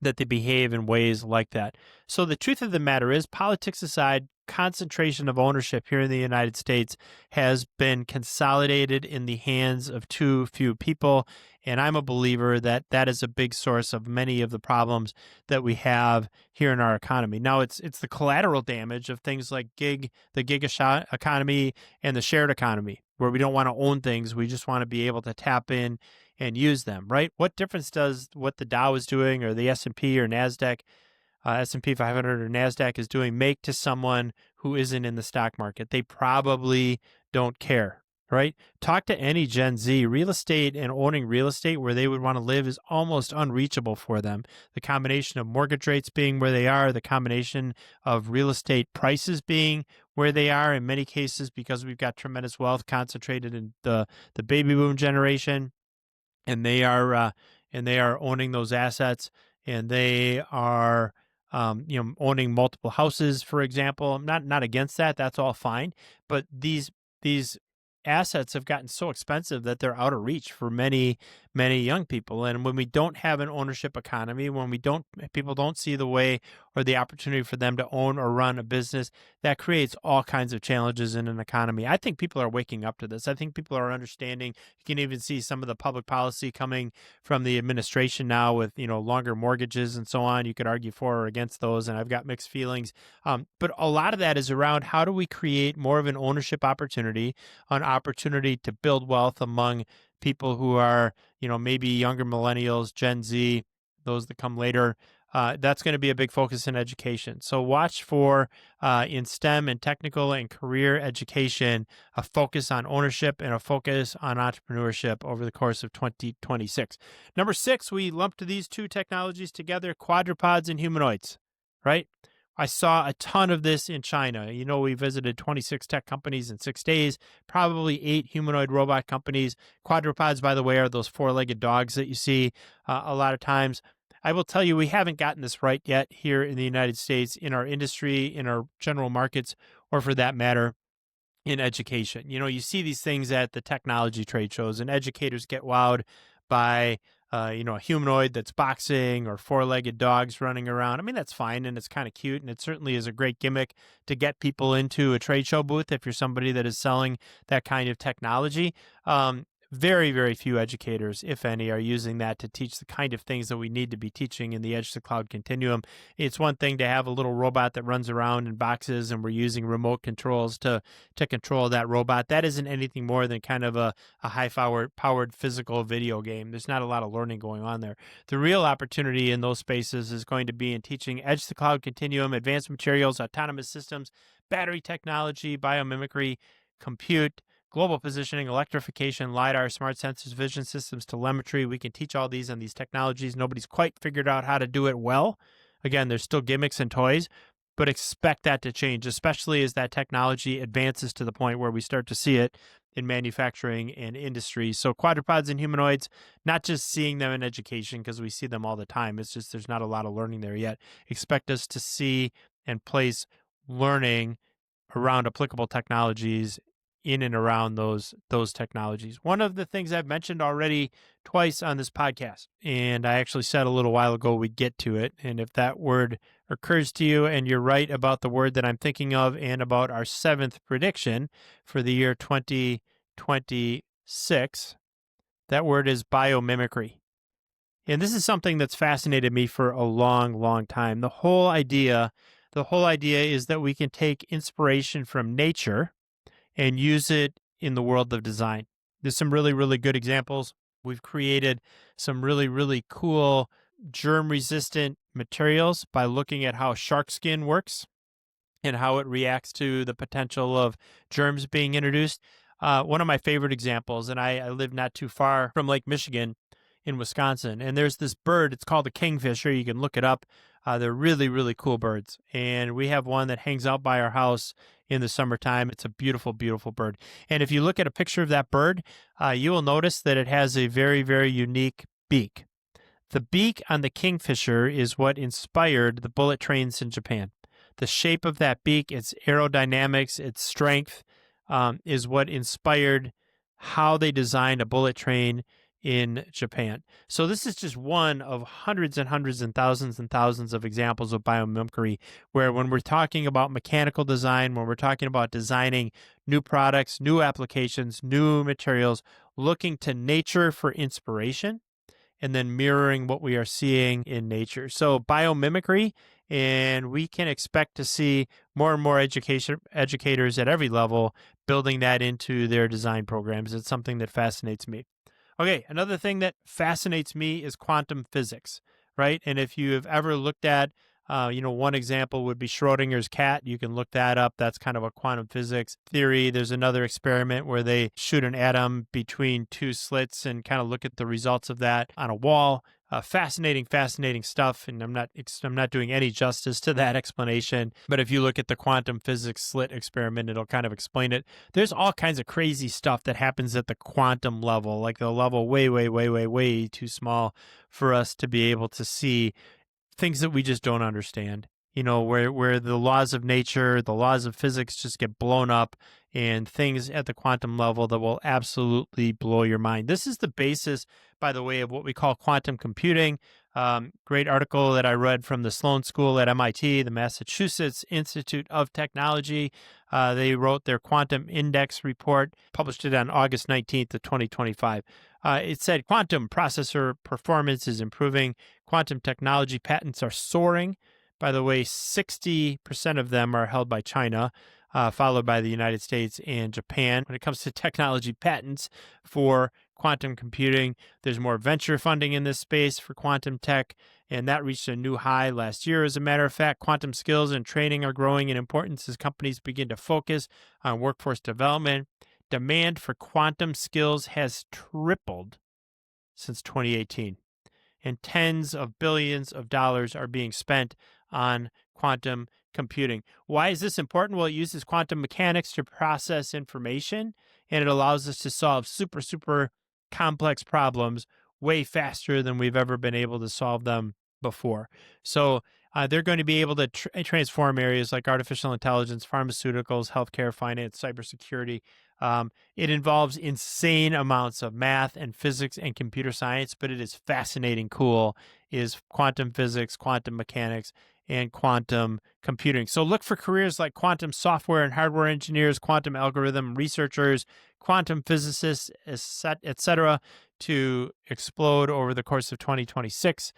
that they behave in ways like that. So the truth of the matter is, politics aside, concentration of ownership here in the United States has been consolidated in the hands of too few people. And I'm a believer that that is a big source of many of the problems that we have here in our economy. Now, it's the collateral damage of things like the gig economy and the shared economy, where we don't want to own things. We just want to be able to tap in and use them, right? What difference does what the Dow is doing or the S&P or NASDAQ, S&P 500 or NASDAQ is doing make to someone who isn't in the stock market? They probably don't care, right? Talk to any Gen Z. Real estate and owning real estate where they would want to live is almost unreachable for them. The combination of mortgage rates being where they are, the combination of real estate prices being where they are, in many cases because we've got tremendous wealth concentrated in the baby boom generation, and they are owning those assets, and they are owning multiple houses, for example. I'm not against that. That's all fine. But these assets have gotten so expensive that they're out of reach for many young people. And when we don't have an ownership economy, when people don't see the way or the opportunity for them to own or run a business, that creates all kinds of challenges in an economy. I think people are waking up to this. I think people are understanding. You can even see some of the public policy coming from the administration now with, longer mortgages and so on. You could argue for or against those, and I've got mixed feelings. But a lot of that is around, how do we create more of an ownership opportunity, an opportunity to build wealth among people who are, maybe younger millennials, Gen Z, those that come later. That's going to be a big focus in education. So watch for, in STEM and technical and career education, a focus on ownership and a focus on entrepreneurship over the course of 2026. Number 6, we lumped these two technologies together, quadrupeds and humanoids, right? I saw a ton of this in China. We visited 26 tech companies in 6 days, probably 8 humanoid robot companies. Quadrupeds, by the way, are those 4-legged dogs that you see a lot of times. I will tell you, we haven't gotten this right yet here in the United States, in our industry, in our general markets, or for that matter, in education. You see these things at the technology trade shows, and educators get wowed by, a humanoid that's boxing or four-legged dogs running around. I mean, that's fine, and it's kind of cute, and it certainly is a great gimmick to get people into a trade show booth if you're somebody that is selling that kind of technology. Very, very few educators, if any, are using that to teach the kind of things that we need to be teaching in the edge to cloud continuum. It's one thing to have a little robot that runs around in boxes and we're using remote controls to control that robot. That isn't anything more than kind of a high-powered physical video game. There's not a lot of learning going on there. The real opportunity in those spaces is going to be in teaching edge to cloud continuum, advanced materials, autonomous systems, battery technology, biomimicry, compute, global positioning, electrification, LiDAR, smart sensors, vision systems, telemetry. We can teach all these on these technologies. Nobody's quite figured out how to do it well. Again, there's still gimmicks and toys, but expect that to change, especially as that technology advances to the point where we start to see it in manufacturing and industry. So quadrupeds and humanoids, not just seeing them in education because we see them all the time. It's just there's not a lot of learning there yet. Expect us to see and place learning around applicable technologies in and around those technologies. One of the things I've mentioned already twice on this podcast, and I actually said a little while ago we'd get to it, and if that word occurs to you and you're right about the word that I'm thinking of and about our seventh prediction for the year 2026, that word is biomimicry. And this is something that's fascinated me for a long, long time. The whole idea is that we can take inspiration from nature and use it in the world of design. There's some really, really good examples. We've created some really, really cool germ-resistant materials by looking at how shark skin works and how it reacts to the potential of germs being introduced. One of my favorite examples, and I live not too far from Lake Michigan in Wisconsin, and there's this bird. It's called a kingfisher. You can look it up. They're really, really cool birds, and we have one that hangs out by our house in the summertime. It's a beautiful, beautiful bird. And if you look at a picture of that bird, you will notice that it has a very, very unique beak. The beak on the kingfisher is what inspired the bullet trains in Japan. The shape of that beak, its aerodynamics, its strength, is what inspired how they designed a bullet train in Japan. So this is just one of hundreds and hundreds and thousands of examples of biomimicry, where when we're talking about mechanical design, when we're talking about designing new products, new applications, new materials, looking to nature for inspiration, and then mirroring what we are seeing in nature. So biomimicry, and we can expect to see more and more educators at every level building that into their design programs. It's something that fascinates me. Okay, another thing that fascinates me is quantum physics, right? And if you have ever looked at, one example would be Schrodinger's cat. You can look that up. That's kind of a quantum physics theory. There's another experiment where they shoot an atom between two slits and kind of look at the results of that on a wall. Fascinating stuff, and I'm not doing any justice to that explanation. But if you look at the quantum physics slit experiment, it'll kind of explain it. There's all kinds of crazy stuff that happens at the quantum level, like the level way too small for us to be able to see things that we just don't understand. Where the laws of nature, the laws of physics just get blown up, and things at the quantum level that will absolutely blow your mind. This is the basis, by the way, of what we call quantum computing. Great article that I read from the Sloan School at MIT, the Massachusetts Institute of Technology. They wrote their quantum index report, published it on August 19th of 2025. It said quantum processor performance is improving. Quantum technology patents are soaring. By the way, 60% of them are held by China, followed by the United States and Japan. When it comes to technology patents for quantum computing, there's more venture funding in this space for quantum tech, and that reached a new high last year. As a matter of fact, quantum skills and training are growing in importance as companies begin to focus on workforce development. Demand for quantum skills has tripled since 2018, and tens of billions of dollars are being spent on quantum computing. Why is this important? Well, it uses quantum mechanics to process information, and it allows us to solve super, super complex problems way faster than we've ever been able to solve them before. So they're going to be able to transform areas like artificial intelligence, pharmaceuticals, healthcare, finance, cybersecurity. It involves insane amounts of math and physics and computer science, but it is fascinating, cool, is quantum physics, quantum mechanics, and quantum computing. So look for careers like quantum software and hardware engineers, quantum algorithm researchers, quantum physicists, etc., to explode over the course of 2026.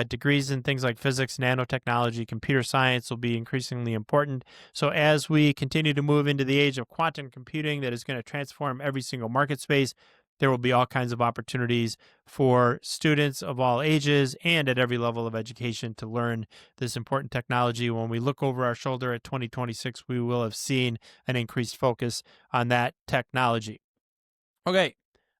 Degrees in things like physics, nanotechnology, computer science will be increasingly important. So as we continue to move into the age of quantum computing that is going to transform every single market space, there will be all kinds of opportunities for students of all ages and at every level of education to learn this important technology. When we look over our shoulder at 2026, we will have seen an increased focus on that technology. Okay,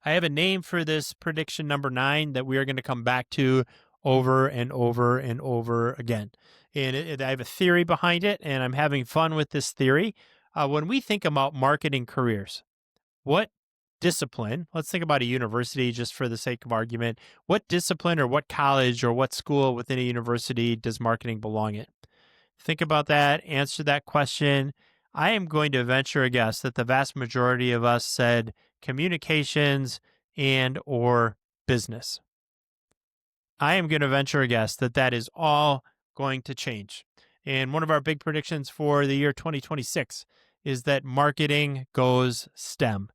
I have a name for this prediction number 9 that we are going to come back to over and over and over again. And I have a theory behind it, and I'm having fun with this theory. When we think about marketing careers, what discipline, let's think about a university just for the sake of argument, what discipline or what college or what school within a university does marketing belong in? Think about that, answer that question. I am going to venture a guess that the vast majority of us said communications and or business. I am going to venture a guess that that is all going to change. And one of our big predictions for the year 2026 is that marketing goes STEM.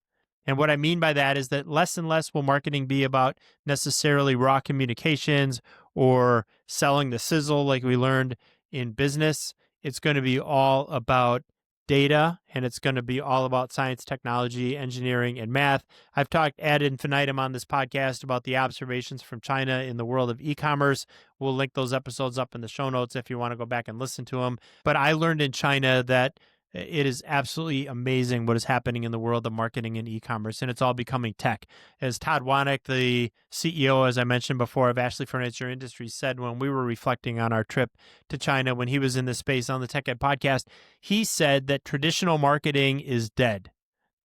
And what I mean by that is that less and less will marketing be about necessarily raw communications or selling the sizzle like we learned in business. It's going to be all about data, and it's going to be all about science, technology, engineering, and math. I've talked ad infinitum on this podcast about the observations from China in the world of e-commerce. We'll link those episodes up in the show notes if you want to go back and listen to them. But I learned in China that it is absolutely amazing what is happening in the world of marketing and e-commerce, and it's all becoming tech. As Todd Wanek, the CEO, as I mentioned before, of Ashley Furniture Industries, said when we were reflecting on our trip to China when he was in this space on the Tech Ed podcast, he said that traditional marketing is dead.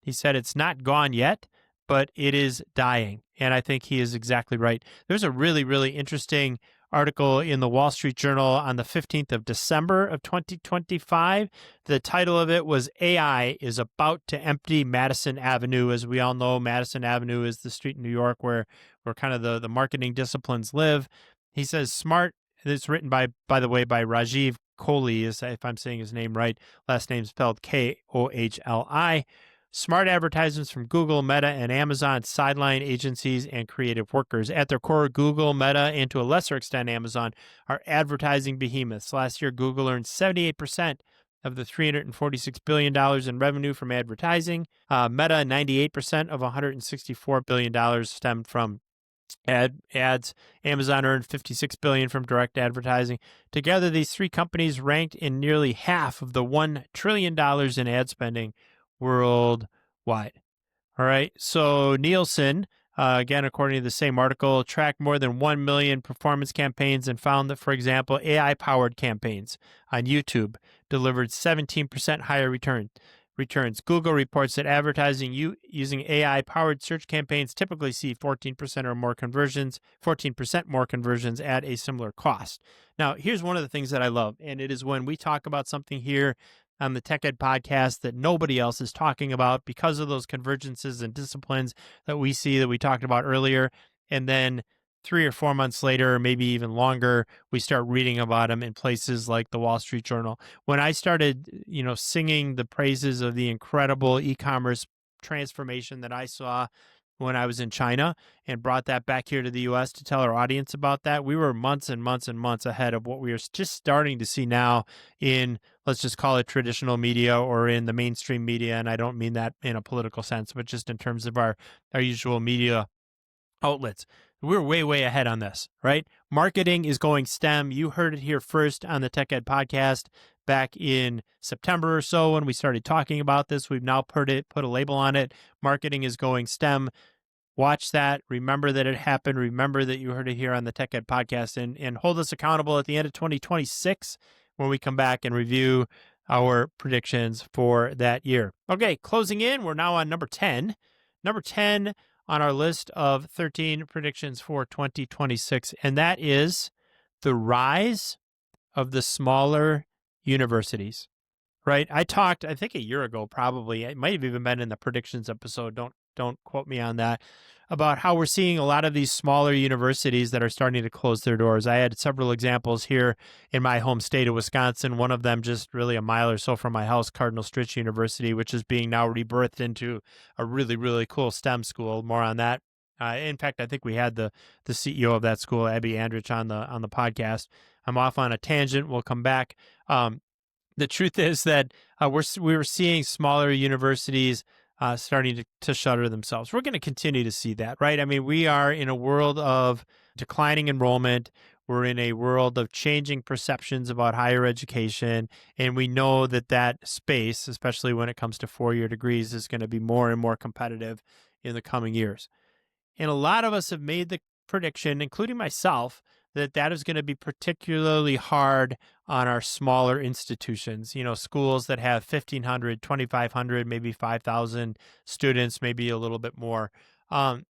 He said it's not gone yet, but it is dying, and I think he is exactly right. There's a really, really interesting article in the Wall Street Journal on the 15th of December of 2025. The title of it was AI is about to empty Madison Avenue. As we all know, Madison Avenue is the street in New York where kind of the marketing disciplines live. He says smart, it's written by the way, by Rajiv Kohli, if I'm saying his name right, last name spelled Kohli. Smart advertisements from Google, Meta, and Amazon sideline agencies and creative workers. At their core, Google, Meta, and to a lesser extent Amazon are advertising behemoths. Last year, Google earned 78% of the $346 billion in revenue from advertising. Meta, 98% of $164 billion stemmed from ads. Amazon earned $56 billion from direct advertising. Together, these three companies ranked in nearly half of the $1 trillion in ad spending worldwide. All right. So Nielsen, again, according to the same article, tracked more than 1 million performance campaigns and found that, for example, AI-powered campaigns on YouTube delivered 17% higher returns. Google reports that advertising using AI-powered search campaigns typically see 14% more conversions at a similar cost. Now, here's one of the things that I love, and it is when we talk about something here on the Tech Ed podcast that nobody else is talking about because of those convergences and disciplines that we see that we talked about earlier. And then 3 or 4 months later, or maybe even longer, we start reading about them in places like the Wall Street Journal. When I started, singing the praises of the incredible e-commerce transformation that I saw when I was in China and brought that back here to the U.S. to tell our audience about that, we were months and months and months ahead of what we are just starting to see now in, let's just call it traditional media or in the mainstream media. And I don't mean that in a political sense, but just in terms of our usual media outlets. We're way, way ahead on this, right? Marketing is going STEM. You heard it here first on the Tech Ed podcast back in September or so when we started talking about this. We've now put a label on it. Marketing is going STEM. Watch that. Remember that it happened. Remember that you heard it here on the Tech Ed podcast and hold us accountable at the end of 2026 when we come back and review our predictions for that year. Okay, closing in, we're now on number 10. Number 10 on our list of 13 predictions for 2026, and that is the rise of the smaller universities, right? I talked, I think a year ago, probably, it might have even been in the predictions episode. Don't quote me on that, about how we're seeing a lot of these smaller universities that are starting to close their doors. I had several examples here in my home state of Wisconsin. One of them just really a mile or so from my house, Cardinal Stritch University, which is being now rebirthed into a really, really cool STEM school. More on that. In fact, I think we had the CEO of that school, Abby Andrich, on the podcast. I'm off on a tangent. We'll come back. The truth is that we were seeing smaller universities starting to shutter themselves. We're going to continue to see that, right? I mean, we are in a world of declining enrollment. We're in a world of changing perceptions about higher education. And we know that space, especially when it comes to four-year degrees, is going to be more and more competitive in the coming years. And a lot of us have made the prediction, including myself, that is going to be particularly hard on our smaller institutions, schools that have 1,500, 2,500, maybe 5,000 students, maybe a little bit more. I'm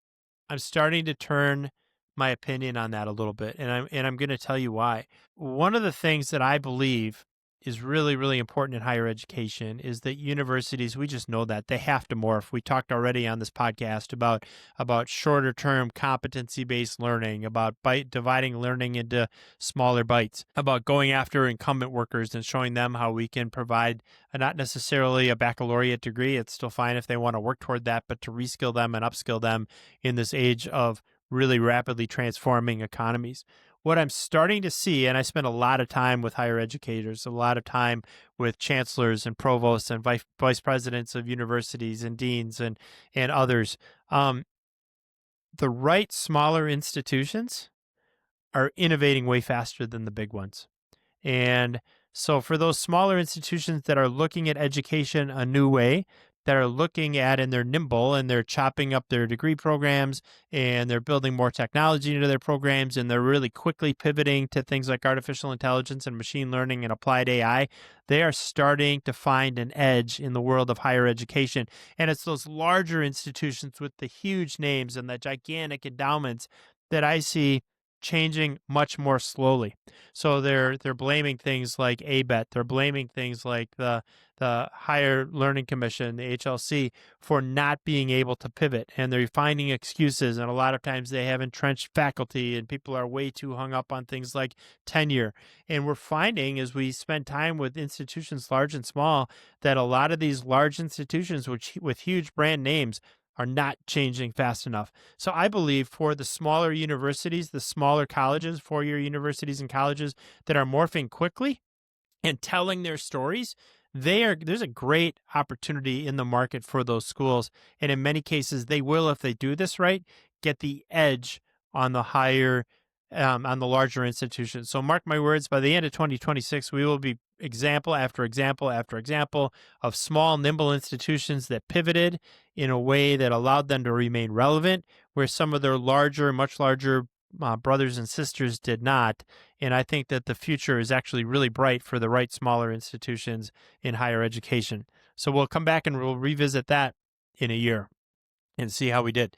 starting to turn my opinion on that a little bit, and I'm going to tell you why. One of the things that I believe is really, really important in higher education is that universities, we just know that they have to morph. We talked already on this podcast about shorter term competency-based learning, about dividing learning into smaller bites, about going after incumbent workers and showing them how we can provide not necessarily a baccalaureate degree. It's still fine if they want to work toward that, but to reskill them and upskill them in this age of really rapidly transforming economies. What I'm starting to see, and I spend a lot of time with higher educators, a lot of time with chancellors and provosts and vice presidents of universities and deans and others, the right smaller institutions are innovating way faster than the big ones. And so for those smaller institutions that are looking at education a new way, that are looking at, and they're nimble and they're chopping up their degree programs and they're building more technology into their programs and they're really quickly pivoting to things like artificial intelligence and machine learning and applied AI, they are starting to find an edge in the world of higher education. And it's those larger institutions with the huge names and the gigantic endowments that I see changing much more slowly. So they're blaming things like ABET, they're blaming things like the Higher Learning Commission, the HLC, for not being able to pivot, and they're finding excuses. And a lot of times they have entrenched faculty, and people are way too hung up on things like tenure. And we're finding, as we spend time with institutions large and small, that a lot of these large institutions with huge brand names are not changing fast enough. So I believe for the smaller universities, the smaller colleges, four-year universities and colleges that are morphing quickly and telling their stories, there's a great opportunity in the market for those schools. And in many cases, they will, if they do this right, get the edge on the on the larger institutions. So mark my words, by the end of 2026, we will be example after example after example of small, nimble institutions that pivoted in a way that allowed them to remain relevant, where some of their much larger brothers and sisters did not. And I think that the future is actually really bright for the right smaller institutions in higher education. So we'll come back and we'll revisit that in a year and see how we did.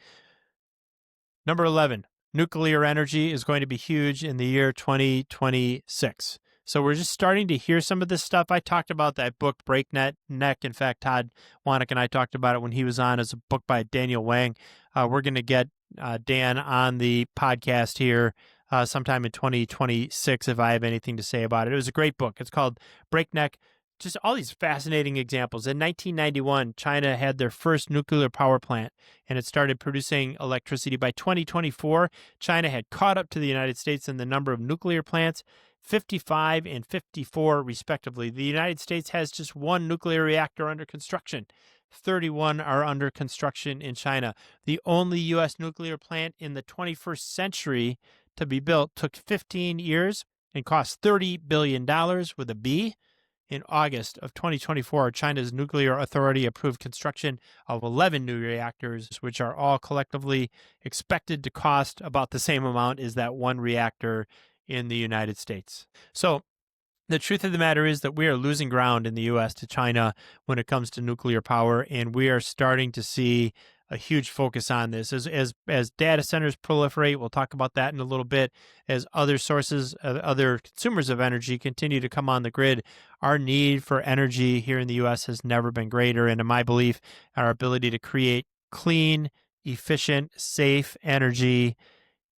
Number 11, nuclear energy is going to be huge in the year 2026. So we're just starting to hear some of this stuff. I talked about that book, Breakneck. In fact, Todd Wanick and I talked about it when he was on as a book by Daniel Wang. We're going to get Dan on the podcast here sometime in 2026 if I have anything to say about it. It was a great book. It's called Breakneck. Just all these fascinating examples. In 1991, China had their first nuclear power plant, and it started producing electricity. By 2024, China had caught up to the United States in the number of nuclear plants, 55 and 54 respectively. The United States has just one nuclear reactor under construction. 31 are under construction in China. The only U.S. nuclear plant in the 21st century to be built took 15 years and cost $30 billion with a B. In August of 2024, China's nuclear authority approved construction of 11 new reactors, which are all collectively expected to cost about the same amount as that one reactor in the United States. So the truth of the matter is that we are losing ground in the U.S. to China when it comes to nuclear power, and we are starting to see a huge focus on this. As data centers proliferate, we'll talk about that in a little bit, as other sources, other consumers of energy continue to come on the grid, our need for energy here in the U.S. has never been greater. And in my belief, our ability to create clean, efficient, safe energy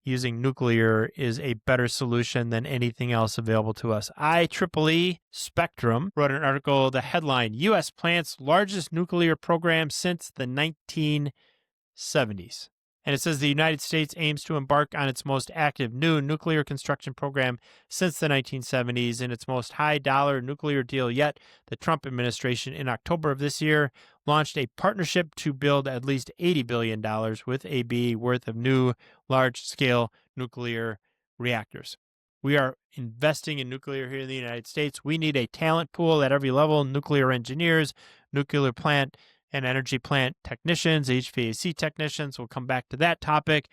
using nuclear is a better solution than anything else available to us. IEEE Spectrum wrote an article, the headline, U.S. plants largest nuclear program since the 1970s. And it says the United States aims to embark on its most active new nuclear construction program since the 1970s in its most high-dollar nuclear deal yet. The Trump administration in October of this year launched a partnership to build at least $80 billion with AB worth of new large-scale nuclear reactors. We are investing in nuclear here in the United States. We need a talent pool at every level, nuclear engineers, nuclear plant and energy plant technicians, HVAC technicians. We'll come back to that topic.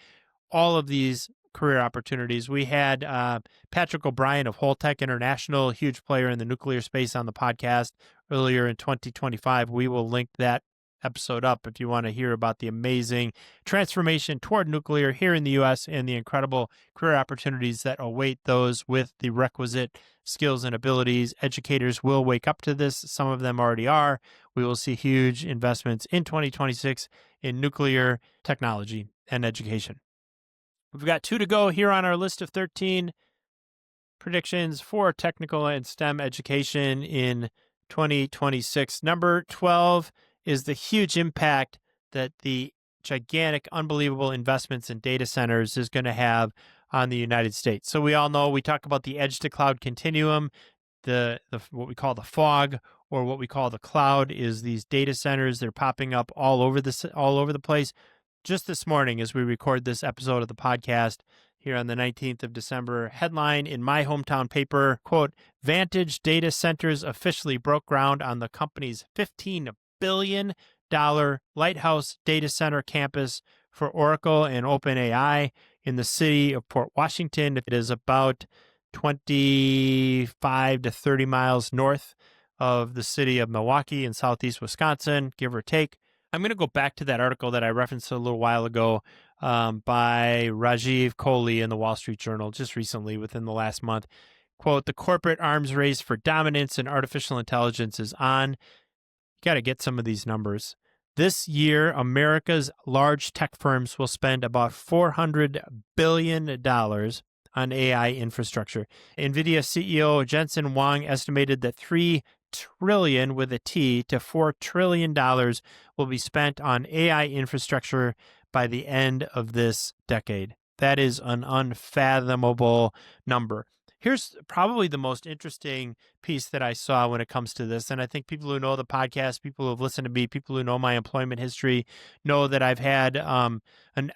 All of these career opportunities. We had Patrick O'Brien of Holtec International, a huge player in the nuclear space, on the podcast earlier in 2025. We will link that episode up if you want to hear about the amazing transformation toward nuclear here in the U.S. and the incredible career opportunities that await those with the requisite skills and abilities. Educators will wake up to this. Some of them already are. We will see huge investments in 2026 in nuclear technology and education. We've got 2 to go here on our list of 13 predictions for technical and STEM education in 2026. Number 12 is the huge impact that the gigantic, unbelievable investments in data centers is going to have on the United States. So we all know, we talk about the edge to cloud continuum, the what we call the fog, or what we call the cloud, is these data centers. They're popping up all over the place. Just this morning, as we record this episode of the podcast here on the 19th of December, headline in my hometown paper, quote, Vantage Data Centers officially broke ground on the company's $15 billion Lighthouse Data Center campus for Oracle and OpenAI in the city of Port Washington. It is about 25 to 30 miles north of the city of Milwaukee in southeast Wisconsin, give or take. I'm going to go back to that article that I referenced a little while ago by Rajiv Kohli in the Wall Street Journal just recently, within the last month. Quote, the corporate arms race for dominance in artificial intelligence is on. You got to get some of these numbers. This year, America's large tech firms will spend about $400 billion on AI infrastructure. NVIDIA CEO Jensen Huang estimated that $3 trillion with a T to $4 trillion will be spent on AI infrastructure by the end of this decade. That is an unfathomable number. Here's probably the most interesting piece that I saw when it comes to this. And I think people who know the podcast, people who have listened to me, people who know my employment history know that I've had an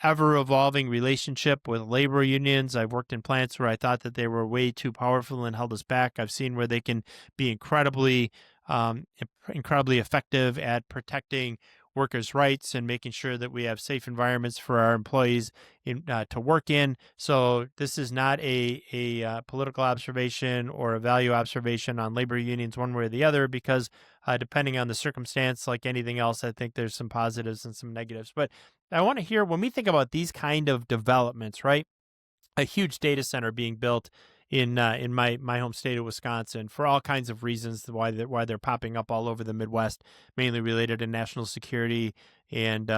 ever-evolving relationship with labor unions. I've worked in plants where I thought that they were way too powerful and held us back. I've seen where they can be incredibly effective at protecting workers' rights and making sure that we have safe environments for our employees to work in. So this is not a political observation or a value observation on labor unions one way or the other, because depending on the circumstance, like anything else, I think there's some positives and some negatives. But I want to hear, when we think about these kind of developments, right? A huge data center being built in my home state of Wisconsin for all kinds of reasons, why they're popping up all over the Midwest, mainly related to national security and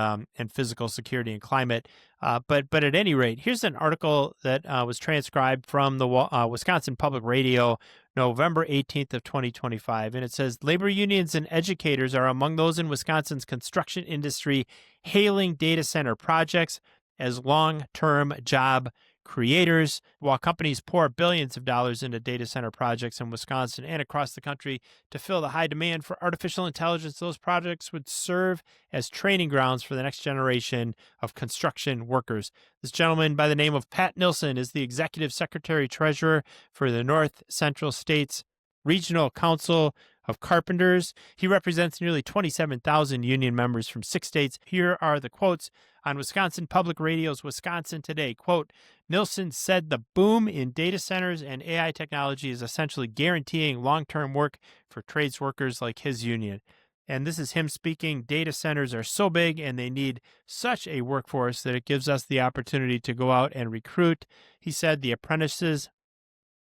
physical security and climate. But at any rate, here's an article that was transcribed from the Wisconsin Public Radio, November 18th of 2025, and it says, labor unions and educators are among those in Wisconsin's construction industry hailing data center projects as long-term job creators. While companies pour billions of dollars into data center projects in Wisconsin and across the country to fill the high demand for artificial intelligence, those projects would serve as training grounds for the next generation of construction workers. This gentleman by the name of Pat Nilsson is the Executive Secretary Treasurer for the North Central States Regional Council of Carpenters. He represents nearly 27,000 union members from 6 states. Here are the quotes on Wisconsin Public Radio's Wisconsin Today. Quote, Nilsson said the boom in data centers and AI technology is essentially guaranteeing long-term work for trades workers like his union. And this is him speaking. Data centers are so big and they need such a workforce that it gives us the opportunity to go out and recruit. He said the apprentices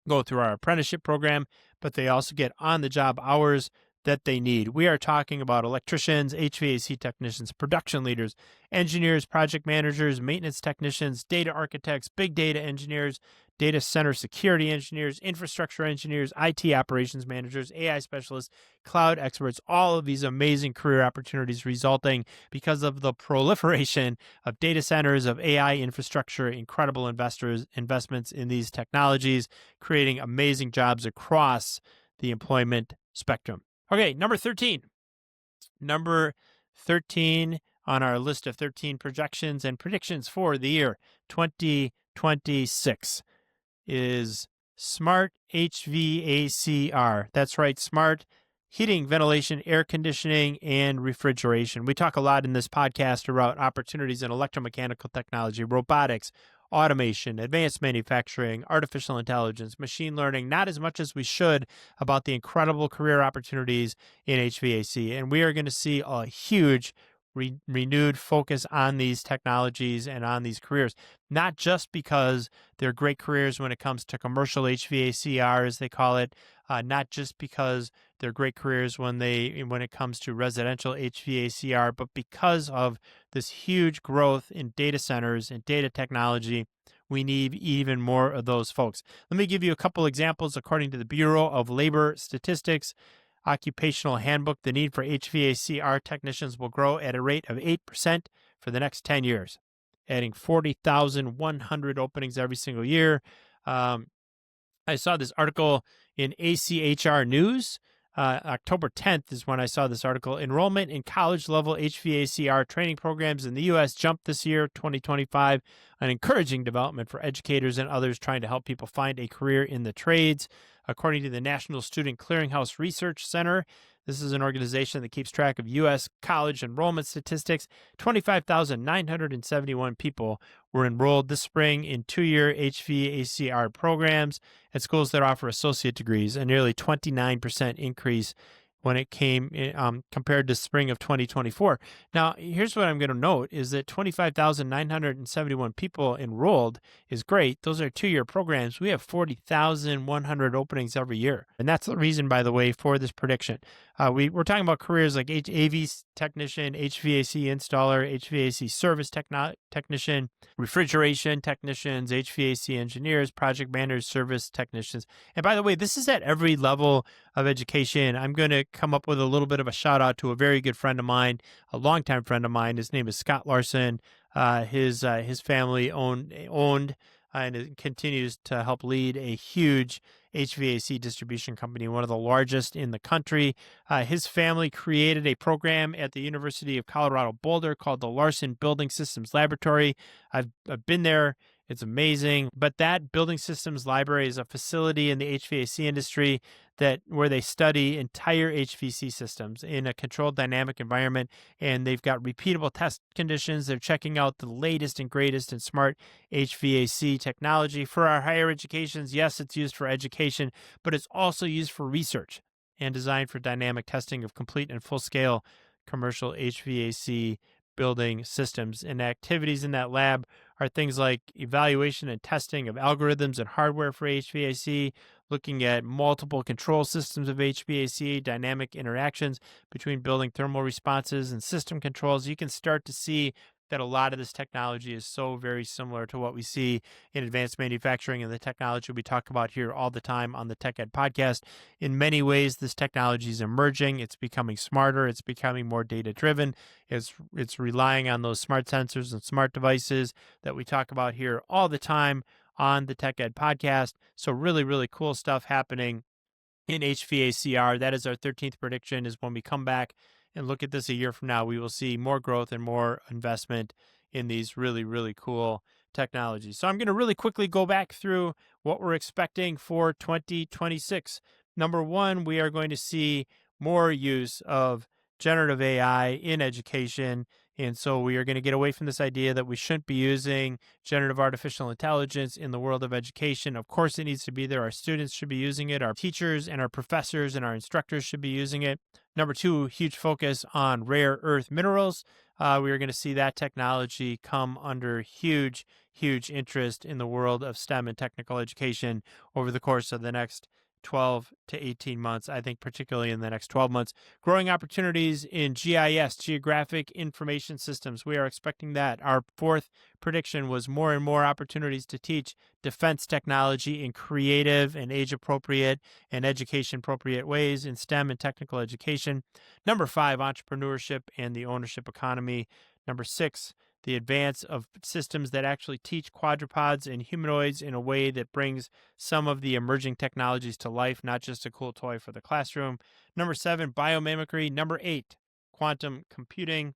go through our apprenticeship program, but they also get on-the-job hours that they need. We are talking about electricians, HVAC technicians, production leaders, engineers, project managers, maintenance technicians, data architects, big data engineers, data center security engineers, infrastructure engineers, IT operations managers, AI specialists, cloud experts, all of these amazing career opportunities resulting because of the proliferation of data centers, of AI infrastructure, incredible investments in these technologies, creating amazing jobs across the employment spectrum. Okay, number 13. Number 13 on our list of 13 projections and predictions for the year 2026 is smart HVACR. That's right, smart heating, ventilation, air conditioning, and refrigeration. We talk a lot in this podcast about opportunities in electromechanical technology, robotics, automation, advanced manufacturing, artificial intelligence, machine learning, not as much as we should about the incredible career opportunities in HVAC. And we are going to see a huge renewed focus on these technologies and on these careers, not just because they're great careers when it comes to commercial HVACR, as they call it, not just because they're great careers when it comes to residential HVACR, but because of this huge growth in data centers and data technology. We need even more of those folks. Let me give you a couple examples. According to the Bureau of Labor Statistics Occupational Handbook, the need for HVACR technicians will grow at a rate of 8% for the next 10 years, adding 40,100 openings every single year. I saw this article in ACHR News. October 10th is when I saw this article. Enrollment in college-level HVACR training programs in the U.S. jumped this year, 2025, an encouraging development for educators and others trying to help people find a career in the trades. According to the National Student Clearinghouse Research Center, this is an organization that keeps track of U.S. college enrollment statistics. 25,971 people were enrolled this spring in two-year HVACR programs at schools that offer associate degrees, a nearly 29% increase when it came compared to spring of 2024. Now, here's what I'm going to note is that 25,971 people enrolled is great. Those are two-year programs. We have 40,100 openings every year. And that's the reason, by the way, for this prediction. We're talking about careers like AV technician, HVAC installer, HVAC service technician, refrigeration technicians, HVAC engineers, project managers, service technicians. And by the way, this is at every level of education. I'm going to come up with a little bit of a shout out to a very good friend of mine, a longtime friend of mine. His name is Scott Larson. His family owned and it continues to help lead a huge HVAC distribution company, one of the largest in the country. His family created a program at the University of Colorado Boulder called the Larson Building Systems Laboratory. I've been there. It's amazing. But that building systems library is a facility in the HVAC industry where they study entire HVAC systems in a controlled dynamic environment, and they've got repeatable test conditions. They're checking out the latest and greatest in smart HVAC technology for our higher educations. Yes, it's used for education, but it's also used for research and designed for dynamic testing of complete and full-scale commercial HVAC building systems. And activities in that lab are things like evaluation and testing of algorithms and hardware for HVAC, looking at multiple control systems of HVAC, dynamic interactions between building thermal responses and system controls. You can start to see that a lot of this technology is so very similar to what we see in advanced manufacturing and the technology we talk about here all the time on the Tech Ed podcast. In many ways, this technology is emerging. It's becoming smarter. It's becoming more data-driven. It's relying on those smart sensors and smart devices that we talk about here all the time on the Tech Ed podcast. So really, really cool stuff happening in HVACR. That is our 13th prediction, is when we come back and look at this a year from now, we will see more growth and more investment in these really, really cool technologies. So I'm going to really quickly go back through what we're expecting for 2026. Number one, we are going to see more use of generative AI in education, And so we are going to get away from this idea that we shouldn't be using generative artificial intelligence in the world of education. Of course, it needs to be there. Our students should be using it. Our teachers and our professors and our instructors should be using it. Number two, huge focus on rare earth minerals. We are going to see that technology come under huge interest in the world of STEM and technical education over the course of the next 12 to 18 months, I think particularly in the next 12 months. Growing opportunities in GIS, Geographic Information Systems. We are expecting that. Our fourth prediction was more and more opportunities to teach defense technology in creative and age-appropriate and education-appropriate ways in STEM and technical education. Number five, entrepreneurship and the ownership economy. Number six, the advance of systems that actually teach quadrupeds and humanoids in a way that brings some of the emerging technologies to life, not just a cool toy for the classroom. Number seven, biomimicry. Number eight, quantum computing.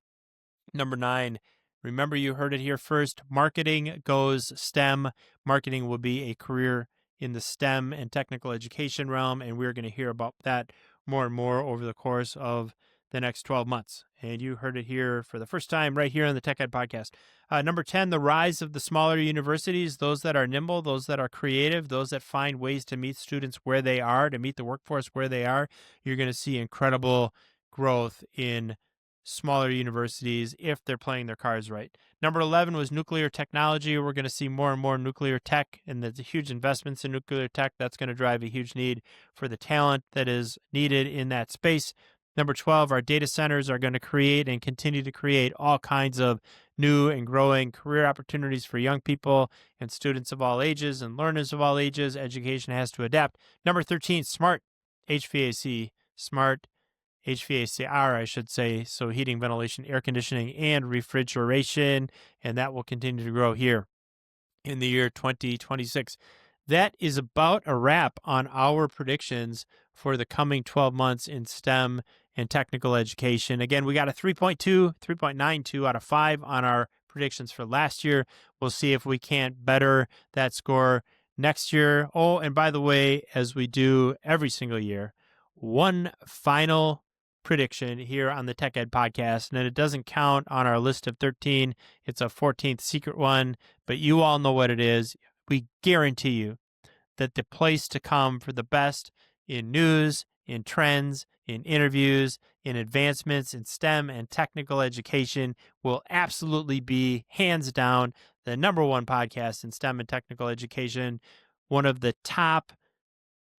Number nine, remember you heard it here first, marketing goes STEM. Marketing will be a career in the STEM and technical education realm, and we're going to hear about that more and more over the course of the next 12 months. And you heard it here for the first time right here on the Tech Ed Podcast. Number 10, the rise of the smaller universities, those that are nimble, those that are creative, those that find ways to meet students where they are, to meet the workforce where they are. You're going to see incredible growth in smaller universities if they're playing their cards right. Number 11 was nuclear technology. We're going to see more and more nuclear tech, and there's huge investments in nuclear tech. That's going to drive a huge need for the talent that is needed in that space. Number 12, our data centers are going to create and continue to create all kinds of new and growing career opportunities for young people and students of all ages and learners of all ages. Education has to adapt. Number 13, smart HVAC, smart HVACR, I should say, so heating, ventilation, air conditioning, and refrigeration, and that will continue to grow here in the year 2026. That is about a wrap on our predictions for the coming 12 months in STEM and technical education. Again, we got a 3.92 out of 5 on our predictions for last year. We'll see if we can't better that score next year. Oh, and by the way, as we do every single year, one final prediction here on the Tech Ed Podcast, and it doesn't count on our list of 13. It's a 14th secret one, but you all know what it is. We guarantee you that the place to come for the best in news, in trends, in interviews, in advancements in STEM and technical education will absolutely be, hands down, the number one podcast in STEM and technical education, one of the top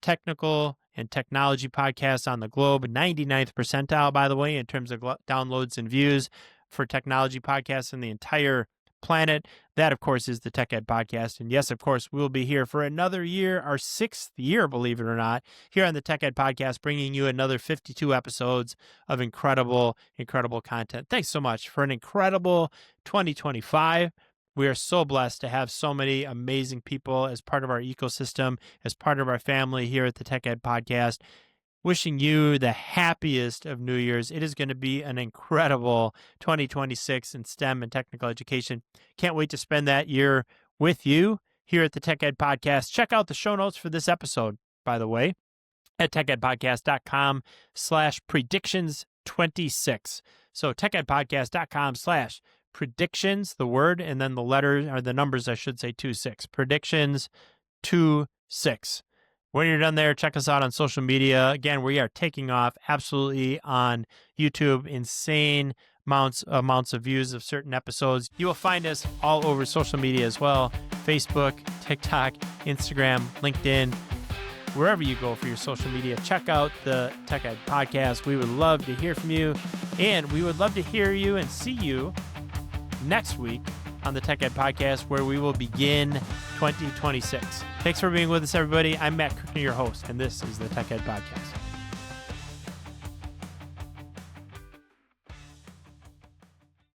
technical and technology podcasts on the globe, 99th percentile, by the way, in terms of downloads and views for technology podcasts in the entire planet. That, of course, is the Tech Ed Podcast. And yes, of course, we'll be here for another year, our 6th year, believe it or not, here on the Tech Ed Podcast, bringing you another 52 episodes of incredible content. Thanks so much for an incredible 2025. We are so blessed to have so many amazing people as part of our ecosystem, as part of our family here at the Tech Ed Podcast. Wishing you the happiest of New Year's. It is going to be an incredible 2026 in STEM and technical education. Can't wait to spend that year with you here at the Tech Ed Podcast. Check out the show notes for this episode, by the way, at techedpodcast.com/predictions26. So techedpodcast.com/predictions, the word, and then the letters, or the numbers, I should say, 26. Predictions 26. When you're done there, check us out on social media. Again, we are taking off absolutely on YouTube. Insane amounts of views of certain episodes. You will find us all over social media as well. Facebook, TikTok, Instagram, LinkedIn, wherever you go for your social media. Check out the Tech Ed Podcast. We would love to hear from you. And we would love to hear you and see you next week on the Tech Ed Podcast, where we will begin 2026. Thanks for being with us, everybody. I'm Matt Kirchner, your host, and this is the Tech Ed Podcast.